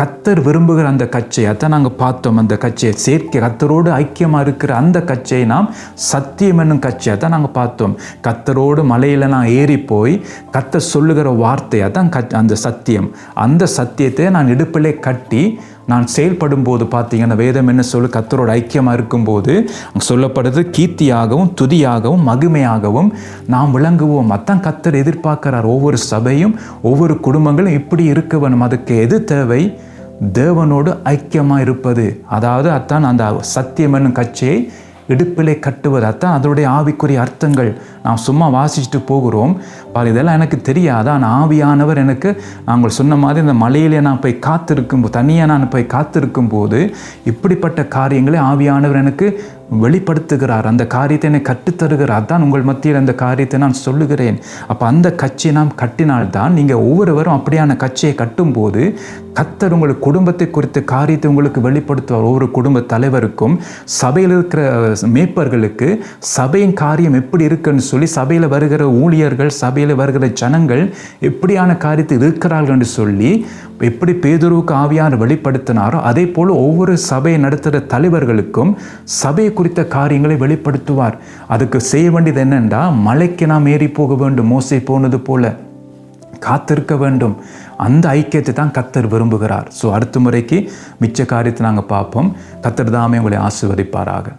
கர்த்தர் விரும்புகிற அந்த கச்சை, அதான் நாங்கள் பார்த்தோம். அந்த கச்சையை சேர்க்கை, கர்த்தரோடு ஐக்கியமாக இருக்கிற அந்த கச்சையை நாம் சத்தியம் என்னும் கச்சை, அதான் நாங்கள் பார்த்தோம். கர்த்தரோடு மலையில் நான் ஏறி போய் கர்த்தர் சொல்லுகிற வார்த்தை, அதான் அந்த சத்தியம். அந்த சத்தியத்தை நான் இடுப்பிலே கட்டி நான் செயல்படும் போது பார்த்தீங்கன்னா வேதம் என்ன சொல்லு, கர்த்தரோடு ஐக்கியமாக இருக்கும்போது சொல்லப்படுது கீர்த்தியாகவும் துதியாகவும் மகிமையாகவும் நாம் விளங்குவோம். அதான் கர்த்தர் எதிர்பார்க்கிறார். ஒவ்வொரு சபையும் ஒவ்வொரு குடும்பங்களும் இப்படி இருக்க வேணும். அதுக்கு எது தேவை? தேவனோடு ஐக்கியமாக இருப்பது. அதாவது அதான் அந்த சத்தியம் என்னும் கட்சியை இடுப்பிலே கட்டுவது. அதான் அதோடைய ஆவிக்குரிய அர்த்தங்கள். நாம் சும்மா வாசிச்சுட்டு போகிறோம். இதெல்லாம் எனக்கு தெரியாது. ஆனால் ஆவியானவர் எனக்கு, நாங்கள் சொன்ன மாதிரி இந்த மலையிலே நான் போய் காத்திருக்கும்போது, தனியாக நான் போய் காத்திருக்கும் போது இப்படிப்பட்ட காரியங்களை ஆவியானவர் எனக்கு வெளிப்படுத்துகிறார். அந்த காரியத்தை என்னை கற்றுத்தருகிறார். தான் உங்கள் மத்தியில் அந்த காரியத்தை நான் சொல்லுகிறேன். அப்போ அந்த கட்சியை நாம் கட்டினால்தான், நீங்கள் ஒவ்வொருவரும் அப்படியான கட்சியை கட்டும்போது கர்த்தர் உங்களுக்கு குடும்பத்தை குறித்த காரியத்தை உங்களுக்கு வெளிப்படுத்துவார். ஒவ்வொரு குடும்ப தலைவருக்கும், சபையில் இருக்கிற மேய்ப்பர்களுக்கு சபையின் காரியம் எப்படி இருக்குன்னு சொல்லி, சபையில் வருகிற ஊழியர்கள், சபையில் வருகிற ஜனங்கள் எப்படியான காரியத்தை இருக்கிறார்கள் என்று சொல்லி, எப்படி பேதுருவுக்கு ஆவியானவர் வெளிப்படுத்தினாரோ அதே போல் ஒவ்வொரு சபையை நடத்துகிற தலைவர்களுக்கும் சபையை குறித்த காரியங்களை வெளிப்படுத்துவார். அதுக்கு செய்ய வேண்டியது என்னென்றா, மலைக்கு நாம் ஏறி போக வேண்டும். மோசே போனது போல காத்திருக்க வேண்டும். அந்த ஐக்கியத்தை தான் கர்த்தர் விரும்புகிறார். அடுத்த முறைக்கு மிச்ச காரியத்தை நாங்கள் பார்ப்போம். கர்த்தர் தாமே உங்களை ஆசீர்வதிப்பாராக.